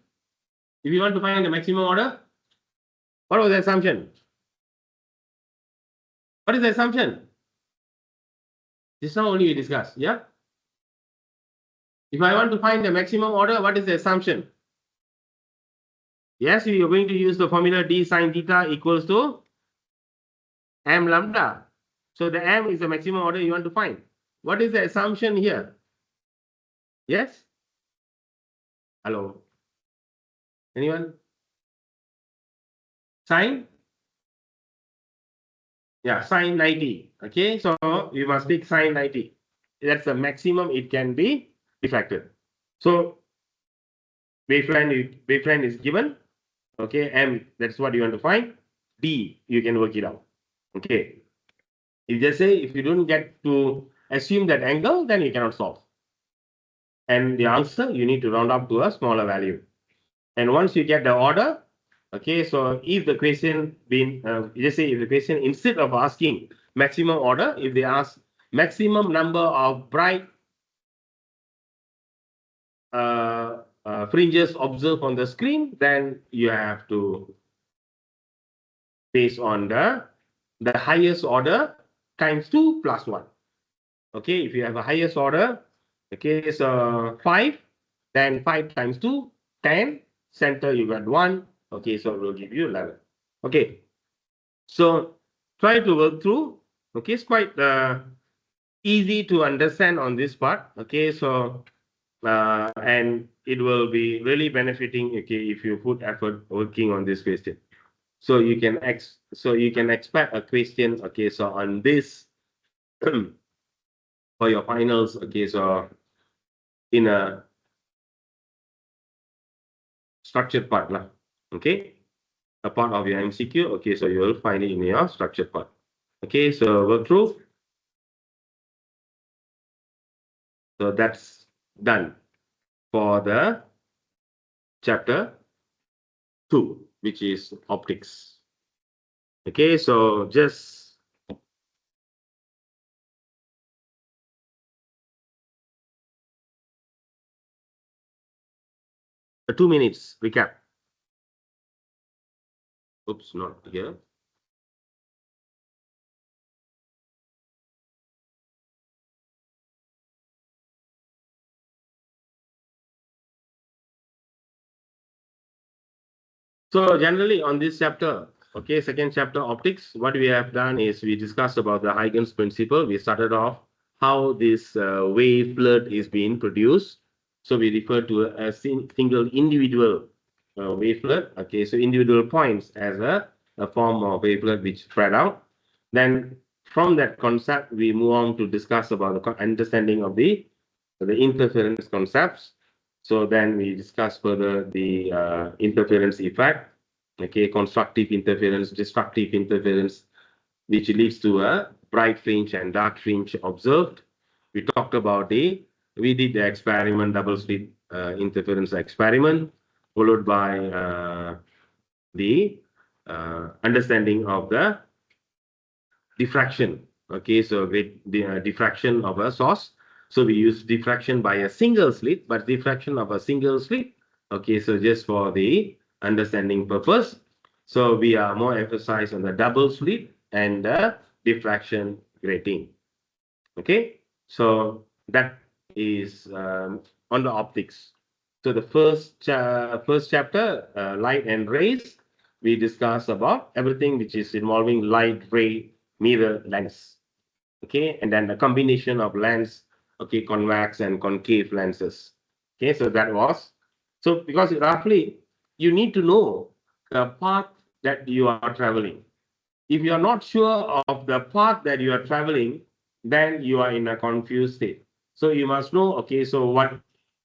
If you want to find the maximum order, what was the assumption? What is the assumption? This now only we discuss. Yeah. If I want to find the maximum order, what is the assumption? Yes, we are going to use the formula d sine theta equals to m lambda. So the m is the maximum order you want to find. What is the assumption here? Yes? Hello? Anyone? Sine? Yeah, sine 90. Okay, so you must pick sine 90. That's the maximum it can be diffracted. So wavelength is given. Okay, m, that's what you want to find. D, you can work it out. Okay. You just say if you don't get to assume that angle, then you cannot solve. And the answer, you need to round up to a smaller value. And once you get the order, okay, so if the question been, just say if the question, instead of asking maximum order, if they ask maximum number of bright fringes observed on the screen, then you have to base on the highest order times 2 plus 1. Okay, if you have a highest order, okay, so 5, then 5 times 2, 10, center you got 1, okay, so it will give you 11. Okay, so try to work through, okay, it's quite easy to understand on this part, okay, so and it will be really benefiting, okay, if you put effort working on this question. So you can expect a question, okay, so on this for your finals, okay, so in a structured part lah. Okay, a part of your MCQ. Okay, so you will find it in your structured part. Okay, so work through. So that's done for the chapter 2, which is optics. Okay, so just a 2 minutes recap. Oops, not here. So generally on this chapter, okay, second chapter optics, what we have done is we discussed about the Huygens principle. We started off how this wavelet is being produced. So we refer to a single individual wavelet. Okay, so individual points as a form of wavelet which spread out. Then from that concept, we move on to discuss about the understanding of the interference concepts. So then we discuss further the interference effect, okay, constructive interference, destructive interference, which leads to a bright fringe and dark fringe observed. We talked about we did the experiment, double slit interference experiment, followed by the understanding of the diffraction. Okay, so the diffraction of a source. So we use diffraction by a single slit, but diffraction of a single slit. Okay, so just for the understanding purpose. So we are more emphasized on the double slit and the diffraction grating. Okay, so that is on the optics. So the first chapter, light and rays, we discuss about everything which is involving light, ray, mirror, lens. Okay, and then the combination of lens, okay, convex and concave lenses. Okay, so that was, so because roughly you need to know the path that you are traveling. If you are not sure of the path that you are traveling, then you are in a confused state. So you must know, okay, so what,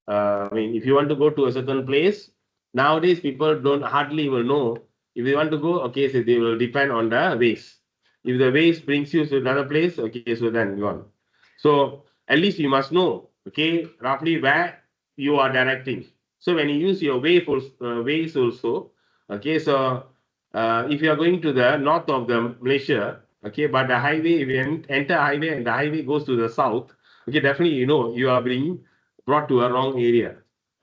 I mean, if you want to go to a certain place, nowadays people don't hardly will know. If they want to go, okay, so they will depend on the ways. If the ways brings you to another place, okay, so then you on. So at least you must know, okay, roughly where you are directing. So when you use your ways also, okay, so if you are going to the north of the Malaysia, okay, but the highway, if you enter highway and the highway goes to the south, okay, definitely you know you are being brought to a wrong area.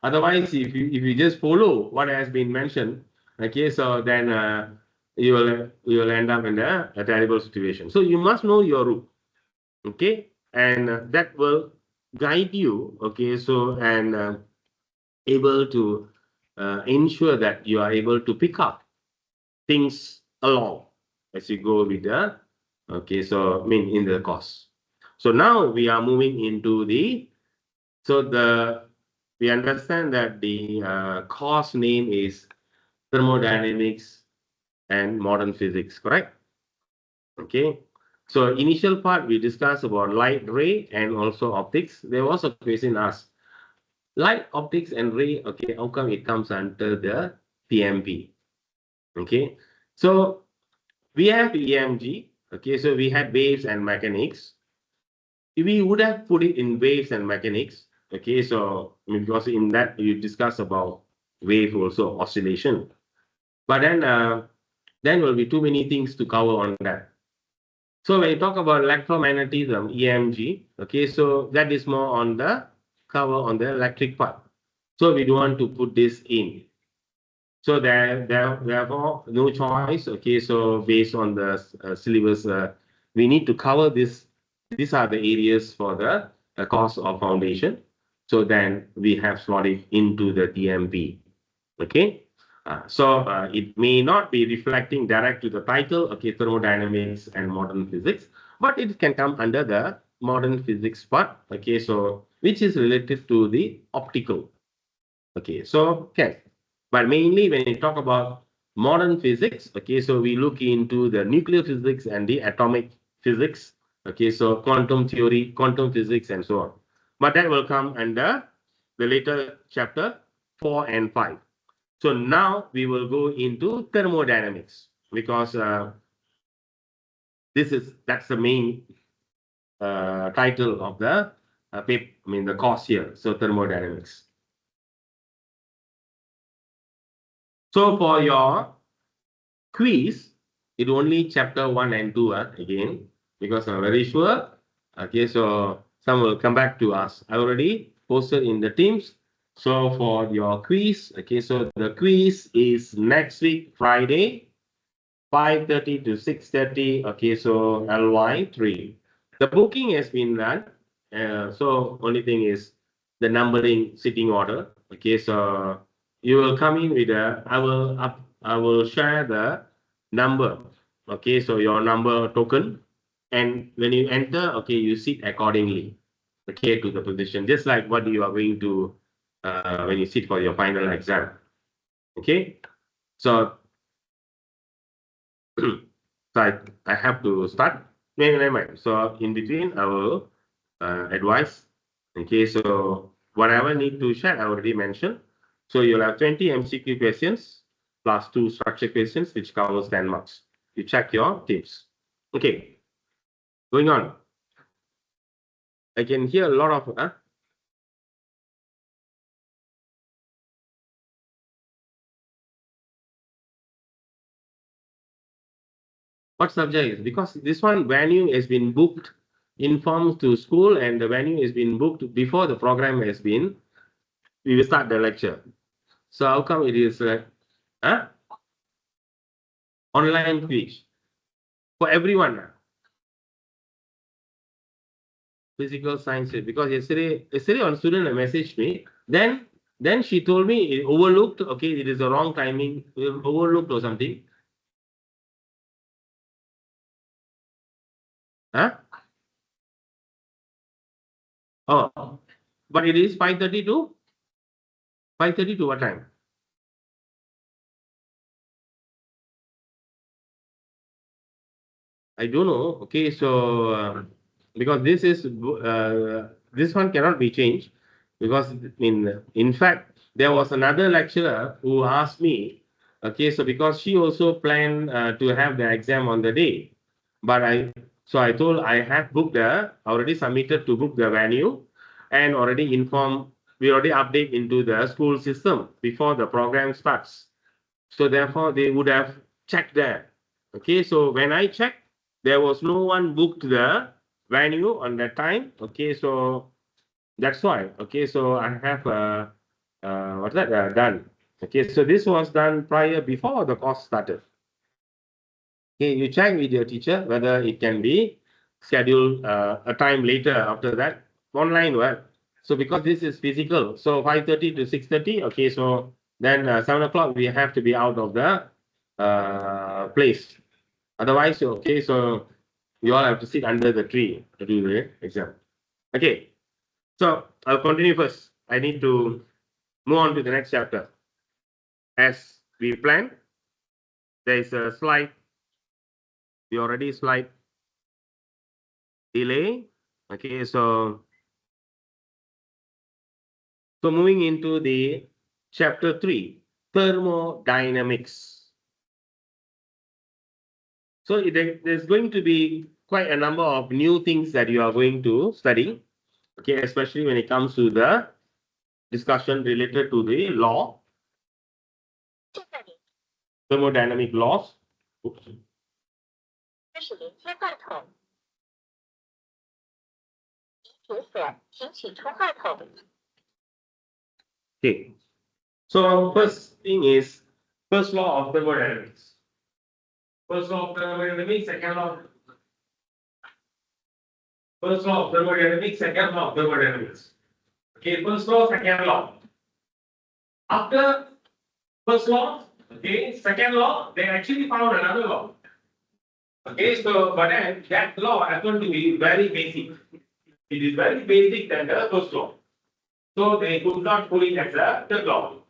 Otherwise, if you just follow what has been mentioned, okay, so then you will end up in a terrible situation. So you must know your route, okay, and that will guide you, okay, so and able to ensure that you are able to pick up things along as you go with the, okay, so I mean in the course. So now we are moving into the, so the, we understand that the course name is thermodynamics and modern physics, correct? Okay. So initial part we discussed about light ray and also optics. There was a question asked, light, optics, and ray. Okay, how come it comes under the TMP? Okay, so we have EMG. Okay, so we had waves and mechanics. We would have put it in waves and mechanics. Okay, so because in that you discuss about wave also oscillation, but then will be too many things to cover on that. So when you talk about electromagnetism, EMG, okay, so that is more on the cover on the electric part. So we don't want to put this in. So therefore, no choice. Okay, so based on the syllabus, we need to cover this. These are the areas for the course of foundation. So then we have slotted into the TMP. Okay, so it may not be reflecting direct to the title. Okay, thermodynamics and modern physics, but it can come under the modern physics part. Okay, so which is related to the optical. Okay, so okay, but mainly when you talk about modern physics, okay, so we look into the nuclear physics and the atomic physics, okay, so quantum theory, quantum physics, and so on. But that will come under the later chapter 4 and 5. So now we will go into thermodynamics because that's the main title of the paper, I mean the course here. So thermodynamics. So for your quiz, it only chapter 1 and 2 again, because I'm very sure. Okay, so some will come back to us. I already posted in the teams. So for your quiz, okay, so the quiz is next week, Friday, 5:30 to 6:30. Okay, so LY3. The booking has been done. So only thing is the numbering sitting order. Okay, so you will come in with a, I will share the number. Okay, so your number token. And when you enter, okay, you sit accordingly. Okay, to the position, just like what you are going to when you sit for your final exam. Okay, so so I have to start. Never mind. So in between, I will advise. Okay, so whatever need to share, I already mentioned. So you'll have 20 MCQ questions plus 2 structure questions, which covers 10 marks. You check your tips. Okay, going on. I can hear a lot of what subject is, because this one venue has been booked, informed to school, and the venue has been booked before the program has been. We will start the lecture. So how come it is online quiz for everyone? Physical science, because yesterday one student messaged me. Then she told me it overlooked. Okay, it is a wrong timing, overlooked or something. Huh? Oh, but it is 5:30 to 5:30 to what time? I don't know. Okay, so because this one cannot be changed, because in fact there was another lecturer who asked me. Okay, so because she also planned to have the exam on the day, but I told I have booked the, already submitted to book the venue, and already informed, we already update into the school system before the program starts. So therefore, they would have checked there. Okay, so when I checked, there was no one booked the venue on that time. Okay, so that's why. Okay, so I have what's that done? Okay, so this was done prior, before the course started. Okay, you check with your teacher whether it can be scheduled a time later after that. online, well. So because this is physical, so 5:30 to 6:30, okay, so then 7 o'clock we have to be out of the place. Otherwise, okay, so you all have to sit under the tree to do the exam. Okay, so I'll continue first. I need to move on to the next chapter. As we planned, there is a slight, we already slight delay. Okay, so moving into the chapter 3, thermodynamics. So there's going to be quite a number of new things that you are going to study, okay, especially when it comes to the discussion related to the law, thermodynamic laws. Oops. Okay, so first thing is first law of thermodynamics. First law of thermodynamics, second law. First law of thermodynamics, second law of thermodynamics. Okay, first law, second law. After first law, okay, second law, they actually found another law. Okay, so but then that law happened to be very basic. It is very basic than the first law. So they could not put it as a third law.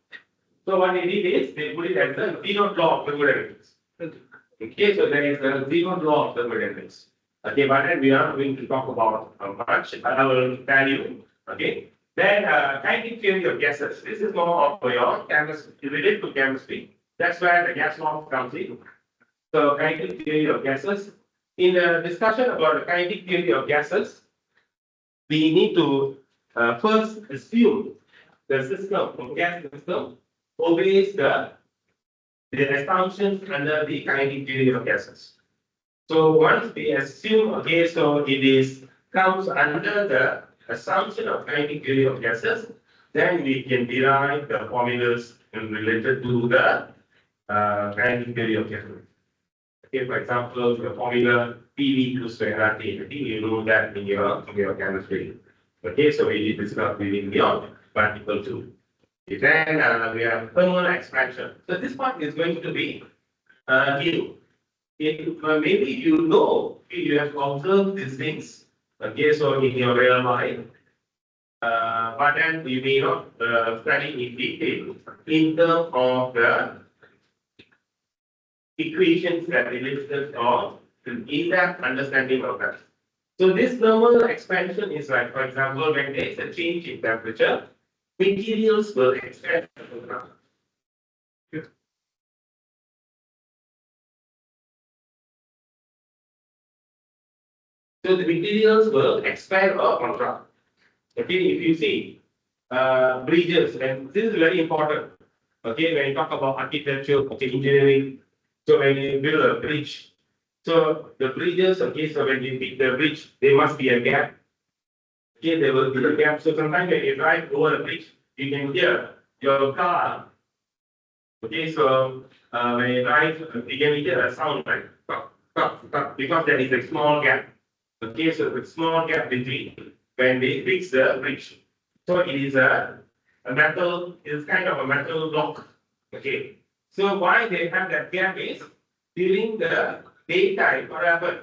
So what they did is they put it as the zero law of thermodynamics. Okay, so there is a zero law of thermodynamics. Okay, but then we are not going to talk about much. I will tell you. Okay, then kinetic theory of gases. This is more of your chemistry, related to chemistry. That's where the gas law comes in. So kinetic theory of gases. In the discussion about the kinetic theory of gases, we need to first assume the system, the gas system, obeys the assumptions under the kinetic theory of gases. So once we assume, okay, so it is comes under the assumption of kinetic theory of gases, then we can derive the formulas related to the kinetic theory of gases. Okay, for example, the formula PV equals to nRT. I think you know that in your chemistry. Okay, so we discussed within beyond particle 2. Then we have thermal expansion. So this part is going to be new. Maybe you know, you have observed these things. Okay, so in your real life, but then you may not study in detail in terms of the equations that related or in-depth understanding of that. So this thermal expansion is like, for example, when there is a change in temperature, materials will expand. So the materials will expand or contract. Okay, if you see bridges, and this is very important. Okay, when you talk about architecture, okay, engineering, so when you build a bridge, so the bridges, okay, so when you build the bridge, there must be a gap. Okay, there will be a gap. So sometimes when you drive over a bridge, you can hear your car. Okay, so when you drive, you can hear a sound like pop, pop, pop, because there is a small gap. Okay, so the small gap between when they fix the bridge. So it is a metal, it's kind of a metal block. Okay. So why they have that gap is during the daytime, what happens?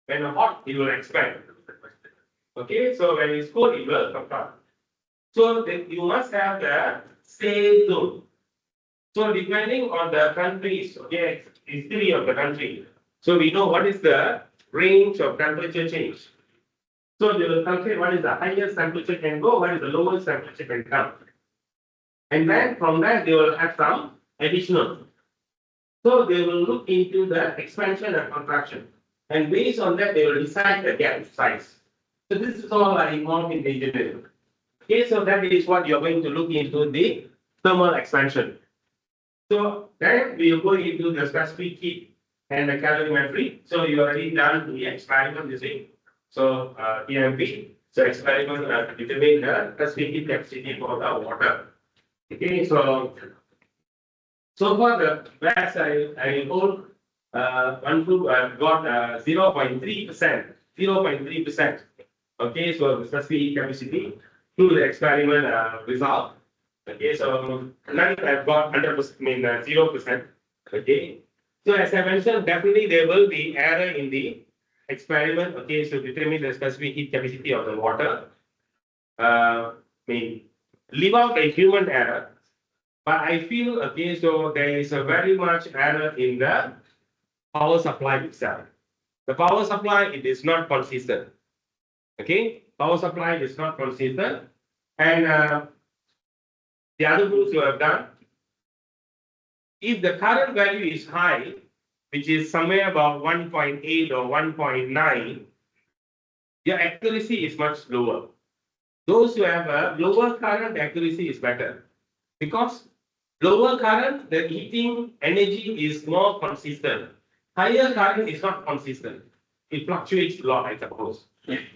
When it's hot, it will expand. Okay, so when it's cold, it will contract. So you must have the safe zone. So depending on the countries, okay, history of the country. So we know what is the range of temperature change. So they will calculate what is the highest temperature can go, what is the lowest temperature can come. And then from that they will have some additional. So they will look into the expansion and contraction. And based on that, they will decide the gap size. So this is all involved in engineering. Okay, so that is what you're going to look into the thermal expansion. So then we will go into the specific heat and the calorimetry. So you already done the experiment, you see. So TMP. So experiment determine the specific heat capacity for the water. Okay, so far the gas I told one group got 0.3%, 0.3%. Okay, so the specific heat capacity to the experiment result. Okay, so none I've got 100%, I mean 0%. Okay, so as I mentioned, definitely there will be error in the experiment. Okay, so determine the specific heat capacity of the water. I mean, leave out a human error, but I feel okay, so there is a very much error in the power supply itself. The power supply it is not consistent. Okay, power supply is not consistent, and the other rules you have done, if the current value is high, which is somewhere about 1.8 or 1.9, your accuracy is much lower. Those who have a lower current, accuracy is better because lower current, the heating energy is more consistent. Higher current is not consistent. It fluctuates a lot, I suppose.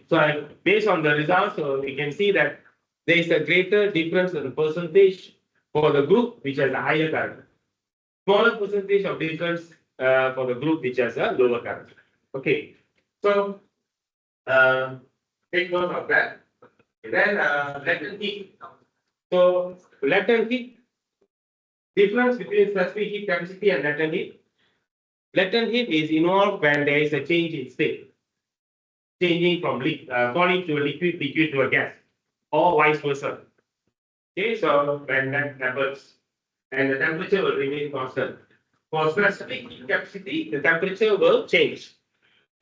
So based on the results, so we can see that there is a greater difference in percentage for the group which has a higher current. Smaller percentage of difference for the group which has a lower current. Okay. So uh, take note of that. Then latent heat. So latent heat, difference between specific heat capacity and latent heat. Latent heat is involved when there is a change in state, changing from solid to a liquid, liquid to a gas, or vice versa. Okay, so when that happens, and the temperature will remain constant. For specific heat capacity, the temperature will change.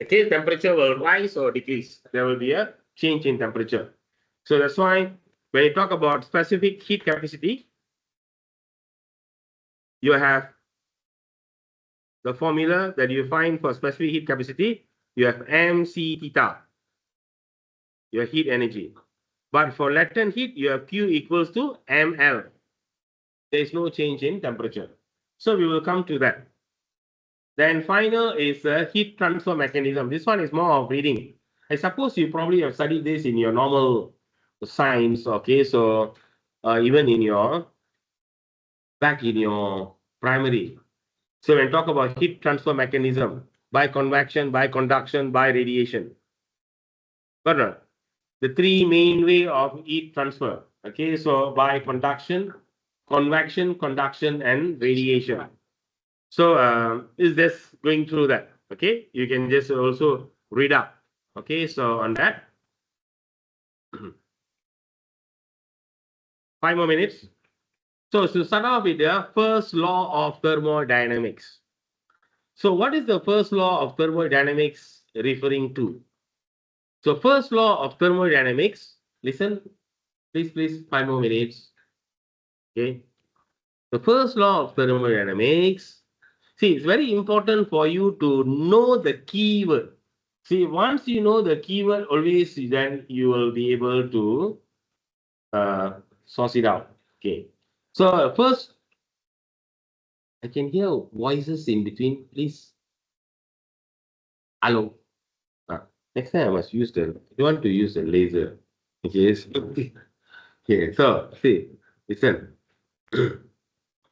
Okay, temperature will rise or decrease. There will be a change in temperature. So that's why when you talk about specific heat capacity, you have the formula that you find for specific heat capacity. You have mc theta, your heat energy. But for latent heat, you have Q equals to ml. There is no change in temperature. So we will come to that. Then final is a heat transfer mechanism. This one is more of reading. I suppose you probably have studied this in your normal science. Okay, so even in your back in your primary. So when talk about heat transfer mechanism by convection, by conduction, by radiation. Got it? The three main way of heat transfer. Okay, so by conduction, convection, conduction, and radiation. So is this going through that? Okay, you can just also read up. Okay, so on that, 5 more minutes. So to start off with the first law of thermodynamics. So what is the first law of thermodynamics referring to? So first law of thermodynamics, listen, please, 5 more minutes. Okay. The first law of thermodynamics, see, it's very important for you to know the keyword. See, once you know the keyword, always then you will be able to source it out. Okay. So first, I can hear voices in between. Please. Hello. Next time I must use you want to use the laser. Okay. Okay. So see, listen.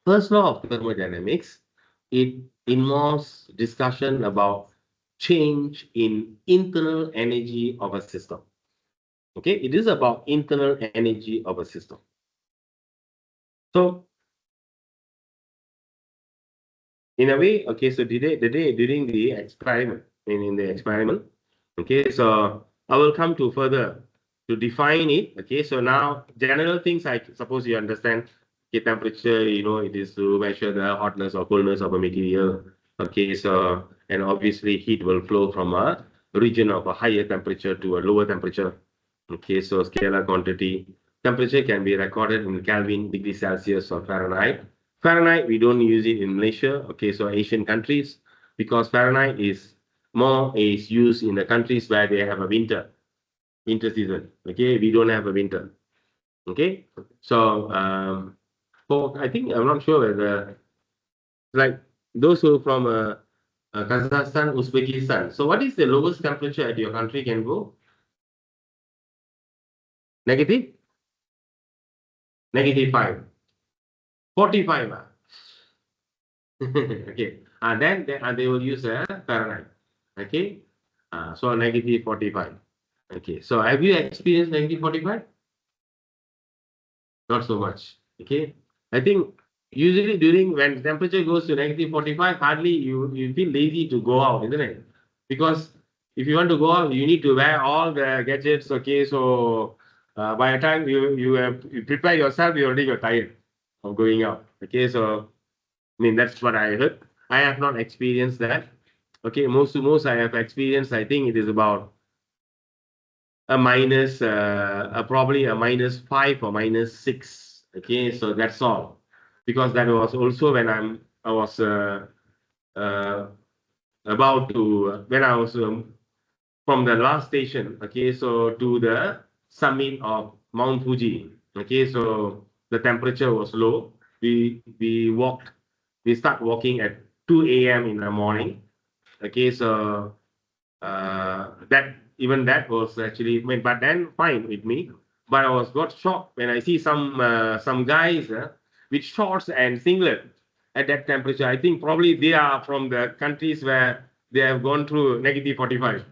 First law of thermodynamics, it involves discussion about change in internal energy of a system. Okay, it is about internal energy of a system. So in a way, okay, so the day during the experiment, in the experiment, okay, so I will come to further to define it. Okay, so now general things I suppose you understand. Okay, temperature, it is to measure the hotness or coolness of a material. Okay, so and obviously heat will flow from a region of a higher temperature to a lower temperature. Okay, so scalar quantity. Temperature can be recorded in Kelvin, degree Celsius, or Fahrenheit. Fahrenheit, we don't use it in Malaysia. Okay, so Asian countries, because Fahrenheit is used in the countries where they have a winter season. Okay, we don't have a winter. Okay, so for I think I'm not sure whether like those who from Kazakhstan, Uzbekistan. So what is the lowest temperature at your country can go? Negative? -5. 45. Okay. Then they will use a Fahrenheit. Okay. So -45. Okay, so have you experienced negative 45? Not so much. Okay, I think usually during when temperature goes to negative 45, hardly you feel lazy to go out, isn't it? Because if you want to go out, you need to wear all the gadgets. Okay, so by the time you prepare yourself, you already got tired of going out. Okay, so I mean that's what I heard. I have not experienced that. Okay, most I have experienced. I think it is about a minus, probably a -5 or -6. Okay, so that's all. Because that was also when I was uh, about to when I was from the last station. Okay, so to the summit of Mount Fuji. Okay, so the temperature was low. We start walking at 2 a.m. in the morning. Okay, so that even that was actually, I mean, but then fine with me. But I was got shocked when I see some guys with shorts and singlet at that temperature. I think probably they are from the countries where they have gone through negative 45.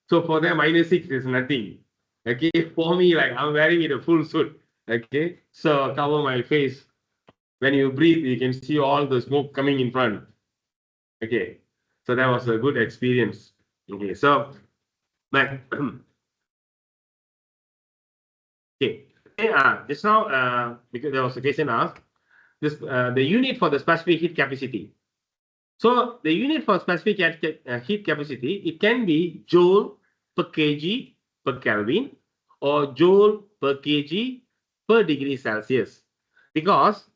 So for them, -6 is nothing. Okay, for me, like I'm wearing it a full suit. Okay, so cover my face. When you breathe, you can see all the smoke coming in front. Okay, so that was a good experience. Okay, so but okay, just now because there was a question asked this the unit for the specific heat capacity. So the unit for specific heat capacity, it can be joule per kg per Kelvin or joule per kg per degree Celsius, because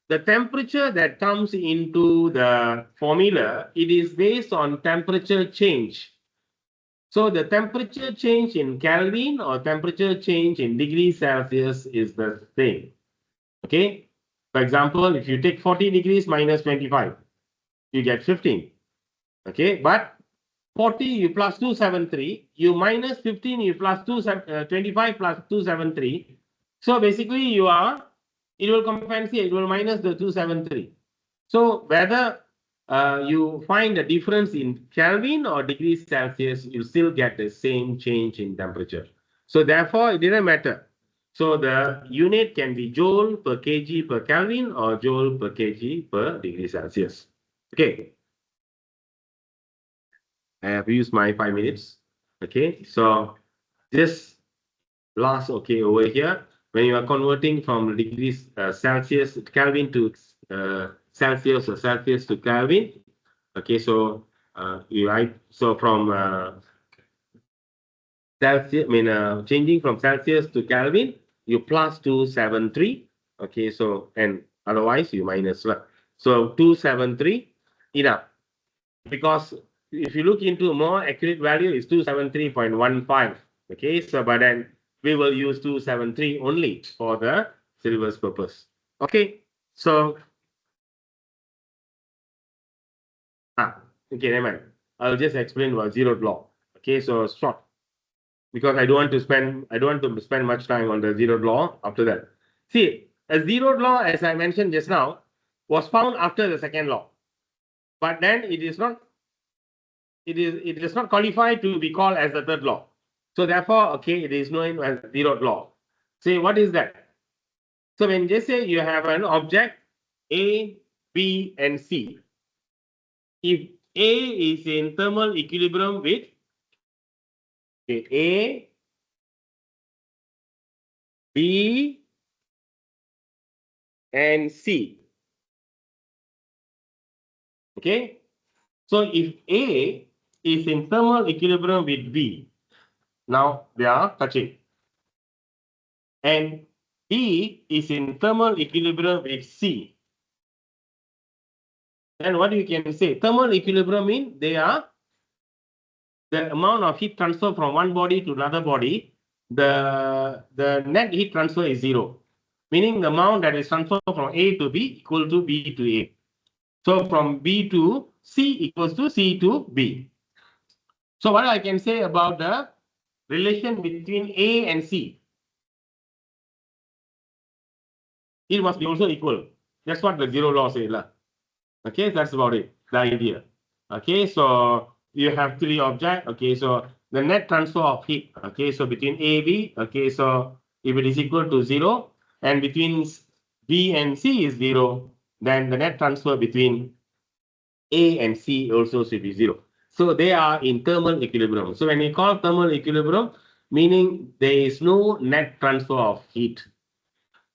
the temperature that comes into the formula, it is based on temperature change. So the temperature change in Kelvin or temperature change in degrees Celsius is the same. Okay. For example, if you take 40 degrees minus 25, you get 15. Okay. But 40 you plus 273, you minus 15, you plus 25 plus 273. So basically it will compensate, it will minus the 273. So whether you find a difference in Kelvin or degrees Celsius, you still get the same change in temperature. So therefore, it didn't matter. So the unit can be joule per kg per Kelvin or joule per kg per degree Celsius. Okay, I have used my 5 minutes. Okay, so this last, okay, over here, when you are converting from degrees Celsius Kelvin to Celsius or Celsius to Kelvin. Okay, so you write so from Celsius, I mean changing from Celsius to Kelvin, you plus 273. Okay, so and otherwise you minus one. So 273 enough, because if you look into a more accurate value, it's 273.15. Okay, so but then we will use 273 only for the syllabus purpose. Okay, so okay, never mind. I'll just explain about zeroth law. Okay, so short, because I don't want to spend much time on the zeroth law after that. See, a zeroth law, as I mentioned just now, was found after the second law, but then it does not qualify to be called as the third law. So therefore, okay, it is known as zeroth law. See, what is that? So when just say you have an object A, B, and C. If A is in thermal equilibrium with A, B, and C. Okay. So if A is in thermal equilibrium with B, now they are touching. And B is in thermal equilibrium with C. Then what you can say? Thermal equilibrium means they are the amount of heat transfer from one body to another body, the net heat transfer is zero, meaning the amount that is transferred from A to B equal to B to A. So from B to C equals to C to B. So what I can say about the relation between A and C? It must be also equal. That's what the zero law says. Okay, that's about it, the idea. Okay, so you have three objects. Okay, so the net transfer of heat. Okay, so between A, B, okay, so if it is equal to 0 and between B and C is 0, then the net transfer between A and C also should be 0. So they are in thermal equilibrium. So when we call thermal equilibrium, meaning there is no net transfer of heat.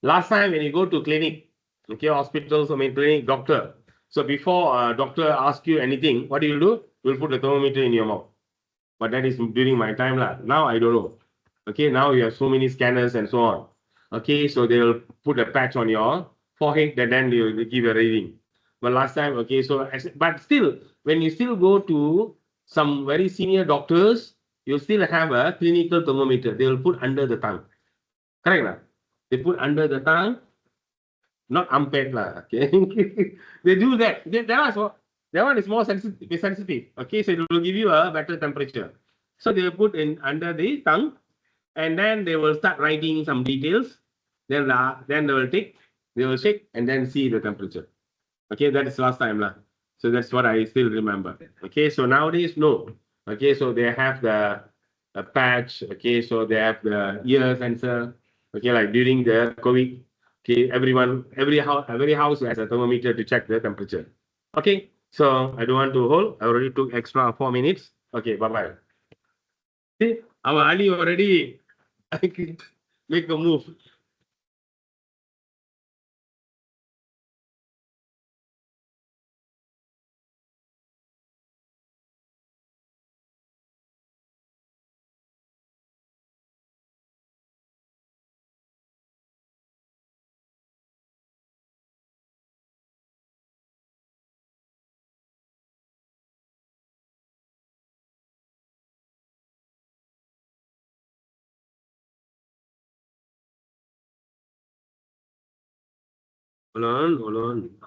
Last time when you go to clinic, okay, hospitals, I mean clinic, doctor. So before doctor asks you anything, what do you do? You'll put the thermometer in your mouth. But that is during my time lah. Now I don't know. Okay, now you have so many scanners and so on. Okay, so they will put a patch on your forehead and then they will give a reading. But last time, okay, so but still, when you still go to some very senior doctors, you still have a clinical thermometer. They will put under the tongue. Correct lah? They put under the tongue, not armpit lah. Okay, they do that. That one is more sensitive. Okay, so it will give you a better temperature. So they will put in under the tongue, and then they will start writing some details. Then they will shake, and then see the temperature. Okay, that is last time lah. So that's what I still remember. Okay, so nowadays no. Okay, so they have the patch. Okay, so they have the ear sensor. Okay, like during the COVID. Okay, every house has a thermometer to check the temperature. Okay, so I don't want to hold. I already took extra 4 minutes. Okay, bye bye. See, our Ali already make a move. Hold on, hold on.